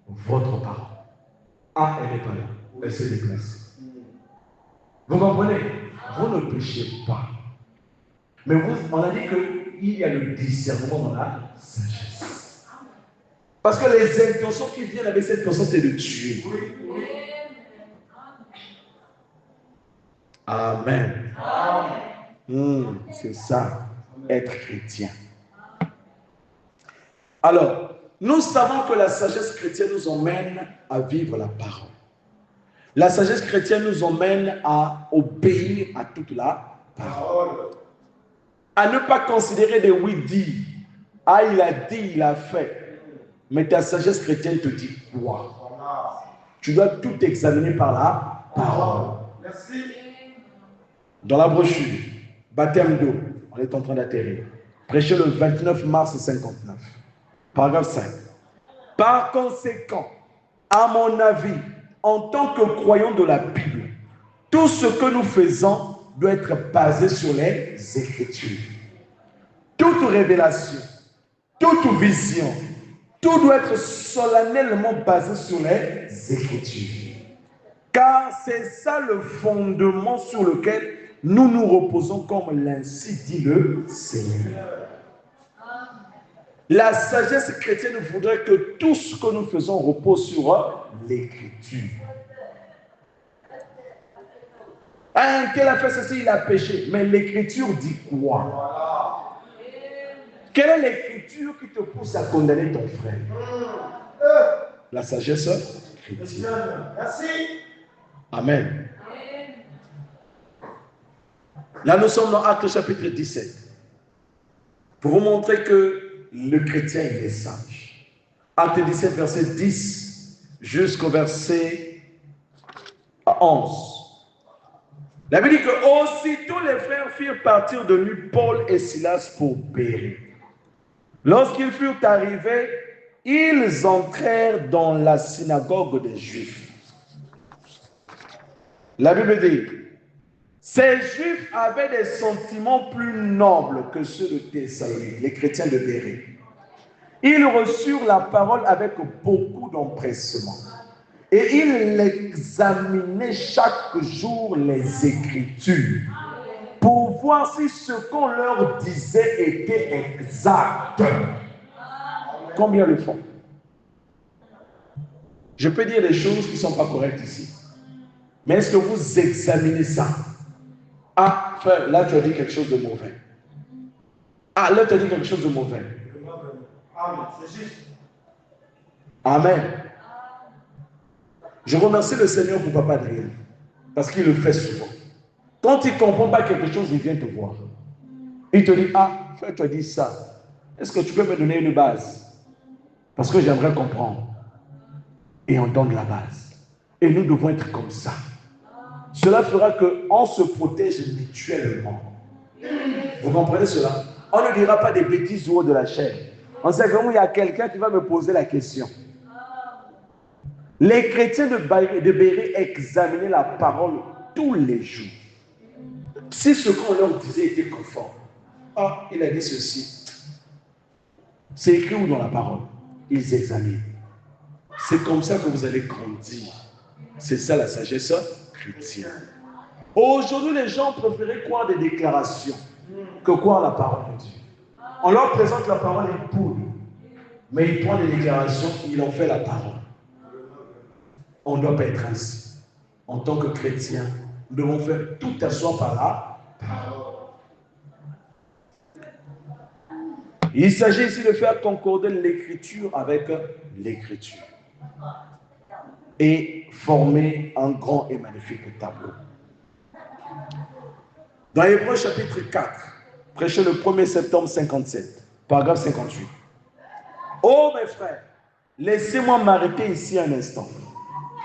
votre parent. Ah, elle n'est pas là. Elle s'est déplacée. Vous comprenez? Vous ne péchez pas. Mais on a dit qu'il y a le discernement dans la sagesse. Parce que les intentions qui viennent avec cette personne, c'est de tuer. Amen. C'est ça, être chrétien. Alors, nous savons que la sagesse chrétienne nous emmène à vivre la parole. La sagesse chrétienne nous emmène à obéir à toute la parole. À ne pas considérer des oui-dits. Ah, il a dit, il a fait. Mais ta sagesse chrétienne te dit quoi? Tu dois tout examiner par la parole. Merci. Dans la brochure, baptême d'eau, on est en train d'atterrir. Prêché le 29 mars 59. Paragraphe 5. Par conséquent, à mon avis, en tant que croyants de la Bible, tout ce que nous faisons doit être basé sur les Écritures. Toute révélation, toute vision, tout doit être solennellement basé sur les Écritures. Car c'est ça le fondement sur lequel nous nous reposons, comme l'ainsi dit le Seigneur. La sagesse chrétienne voudrait que tout ce que nous faisons repose sur l'Écriture. Un tel a fait ceci, il a péché. Mais l'Écriture dit quoi? Quelle est l'Écriture qui te pousse à condamner ton frère? La sagesse chrétienne. Merci. Amen. Là, nous sommes dans Actes chapitre 17. Pour vous montrer que le chrétien, il est sage. Acte 17, verset 10 jusqu'au verset 11. La Bible dit que aussitôt les frères firent partir de lui Paul et Silas pour Bérée. Lorsqu'ils furent arrivés, ils entrèrent dans la synagogue des Juifs. La Bible dit, ces Juifs avaient des sentiments plus nobles que ceux de Thessalonique, les chrétiens de Bérée. Ils reçurent la parole avec beaucoup d'empressement. Et ils examinaient chaque jour les Écritures pour voir si ce qu'on leur disait était exact. Combien le font? Je peux dire des choses qui ne sont pas correctes ici. Mais est-ce que vous examinez ça? Ah, frère, là tu as dit quelque chose de mauvais. Ah, là tu as dit quelque chose de mauvais. Amen, c'est juste. Amen. Je remercie le Seigneur pour Papa Adrien, parce qu'il le fait souvent. Quand il ne comprend pas quelque chose, il vient te voir. Il te dit, ah, frère, tu as dit ça. Est-ce que tu peux me donner une base? Parce que j'aimerais comprendre. Et on donne la base. Et nous devons être comme ça. Cela fera qu'on se protège mutuellement. Vous comprenez cela? On ne dira pas des bêtises ou de la chair. On sait vraiment il y a quelqu'un qui va me poser la question. Les chrétiens de Bérée examinaient la parole tous les jours. Si ce qu'on leur disait était conforme. Ah, il a dit ceci. C'est écrit où dans la parole? Ils examinent. C'est comme ça que vous allez grandir. C'est ça la sagesse chrétienne. Aujourd'hui, les gens préféraient croire des déclarations que croire la parole de Dieu. On leur présente la parole et ils poudent. Mais ils prennent des déclarations, ils en font la parole. On ne doit pas être ainsi. En tant que chrétien, nous devons faire tout asseoir par la parole. Il s'agit ici de faire concorder l'écriture avec l'écriture et former un grand et magnifique tableau. Dans Hébreux chapitre 4, prêché le 1er septembre 57, paragraphe 58. Oh mes frères, laissez-moi m'arrêter ici un instant.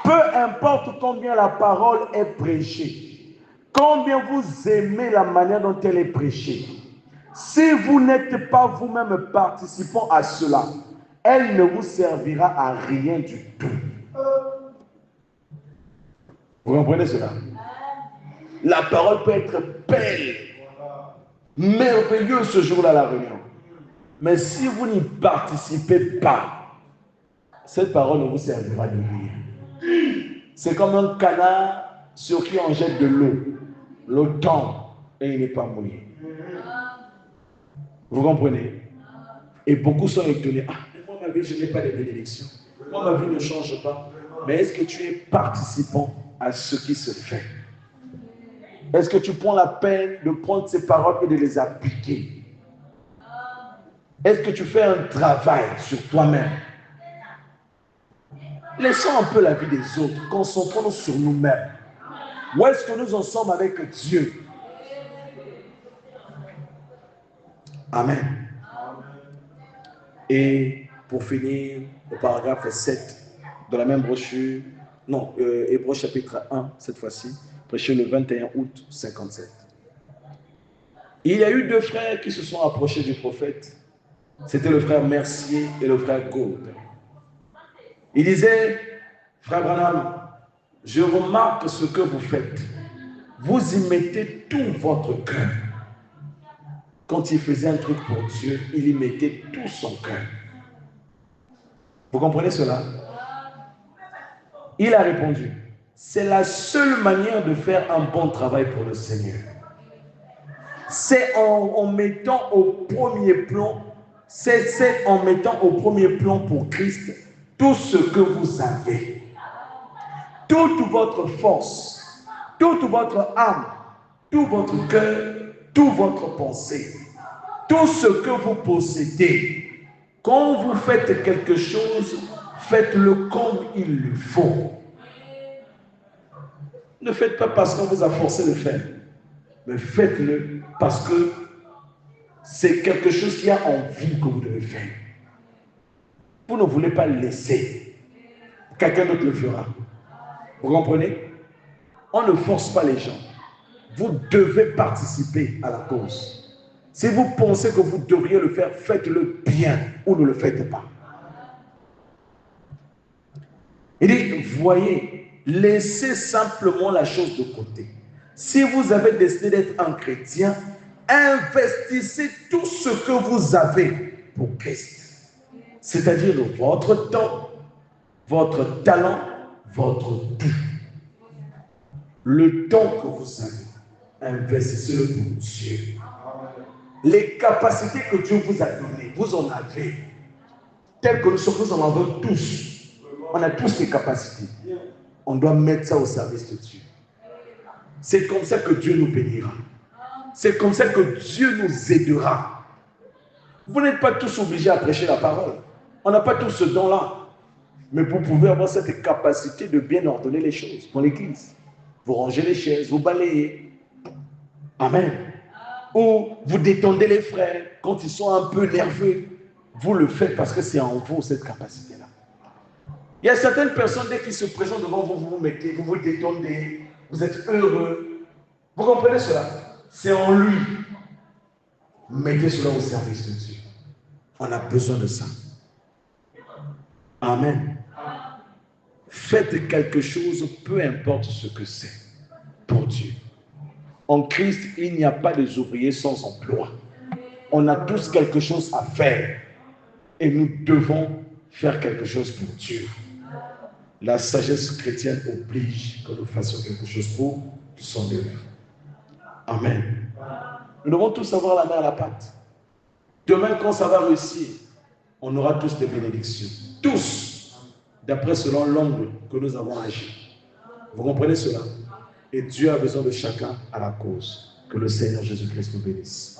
Peu importe combien la parole est prêchée, combien vous aimez la manière dont elle est prêchée, si vous n'êtes pas vous-même participant à cela, elle ne vous servira à rien du tout. Vous comprenez cela? La parole peut être belle, merveilleuse ce jour-là à la réunion. Mais si vous n'y participez pas, cette parole ne vous servira de rien. C'est comme un canard sur qui on jette de l'eau. L'eau tombe et il n'est pas mouillé. Vous comprenez? Et beaucoup sont étonnés. Ah, mais moi, ma vie, je n'ai pas de bénédiction. Moi, ma vie ne change pas. Mais est-ce que tu es participant à ce qui se fait? Est-ce que tu prends la peine de prendre ces paroles et de les appliquer? Est-ce que tu fais un travail sur toi-même? Laissons un peu la vie des autres, concentrons-nous sur nous-mêmes. Où est-ce que nous en sommes avec Dieu? Amen. Et pour finir, le paragraphe 7 de la même brochure, non, Hébreux chapitre 1, cette fois-ci, prêché le 21 août 57. Il y a eu deux frères qui se sont approchés du prophète. C'était le frère Mercier et le frère Gaud. Il disait, frère Branham, je remarque ce que vous faites. Vous y mettez tout votre cœur. Quand il faisait un truc pour Dieu, il y mettait tout son cœur. Vous comprenez cela? Il a répondu, c'est la seule manière de faire un bon travail pour le Seigneur. C'est en mettant au premier plan, c'est en mettant au premier plan pour Christ tout ce que vous avez. Toute votre force, toute votre âme, tout votre cœur, toute votre pensée, tout ce que vous possédez. Quand vous faites quelque chose, faites-le comme il le faut. Ne faites pas parce qu'on vous a forcé de le faire, mais faites-le parce que c'est quelque chose qui a envie que vous devez faire. Vous ne voulez pas laisser. Quelqu'un d'autre le fera. Vous comprenez? On ne force pas les gens. Vous devez participer à la cause. Si vous pensez que vous devriez le faire, faites-le bien ou ne le faites pas. Il dit, voyez, laissez simplement la chose de côté. Si vous avez décidé d'être un chrétien, investissez tout ce que vous avez pour Christ. C'est-à-dire votre temps, votre talent, votre tout. Le temps que vous avez, investissez-le pour Dieu. Les capacités que Dieu vous a données, vous en avez. Telles que nous en avons tous. On a tous ces capacités. On doit mettre ça au service de Dieu. C'est comme ça que Dieu nous bénira. C'est comme ça que Dieu nous aidera. Vous n'êtes pas tous obligés à prêcher la parole. On n'a pas tous ce don-là. Mais vous pouvez avoir cette capacité de bien ordonner les choses dans l'église. Vous rangez les chaises, vous balayez. Amen. Ou vous détendez les frères quand ils sont un peu nerveux. Vous le faites parce que c'est en vous cette capacité-là. Il y a certaines personnes, dès qu'ils se présentent devant vous, vous vous mettez, vous vous détendez, vous êtes heureux. Vous comprenez cela? C'est en lui. Mettez cela au service de Dieu. On a besoin de ça. Amen. Faites quelque chose, peu importe ce que c'est, pour Dieu. En Christ, il n'y a pas des ouvriers sans emploi. On a tous quelque chose à faire. Et nous devons faire quelque chose pour Dieu. La sagesse chrétienne oblige que nous fassions quelque chose pour son œuvre. Amen. Nous devons tous avoir la main à la pâte. Demain, quand ça va réussir, on aura tous des bénédictions. Tous, d'après selon l'angle que nous avons agi. Vous comprenez cela? Et Dieu a besoin de chacun à la cause. Que le Seigneur Jésus-Christ nous bénisse.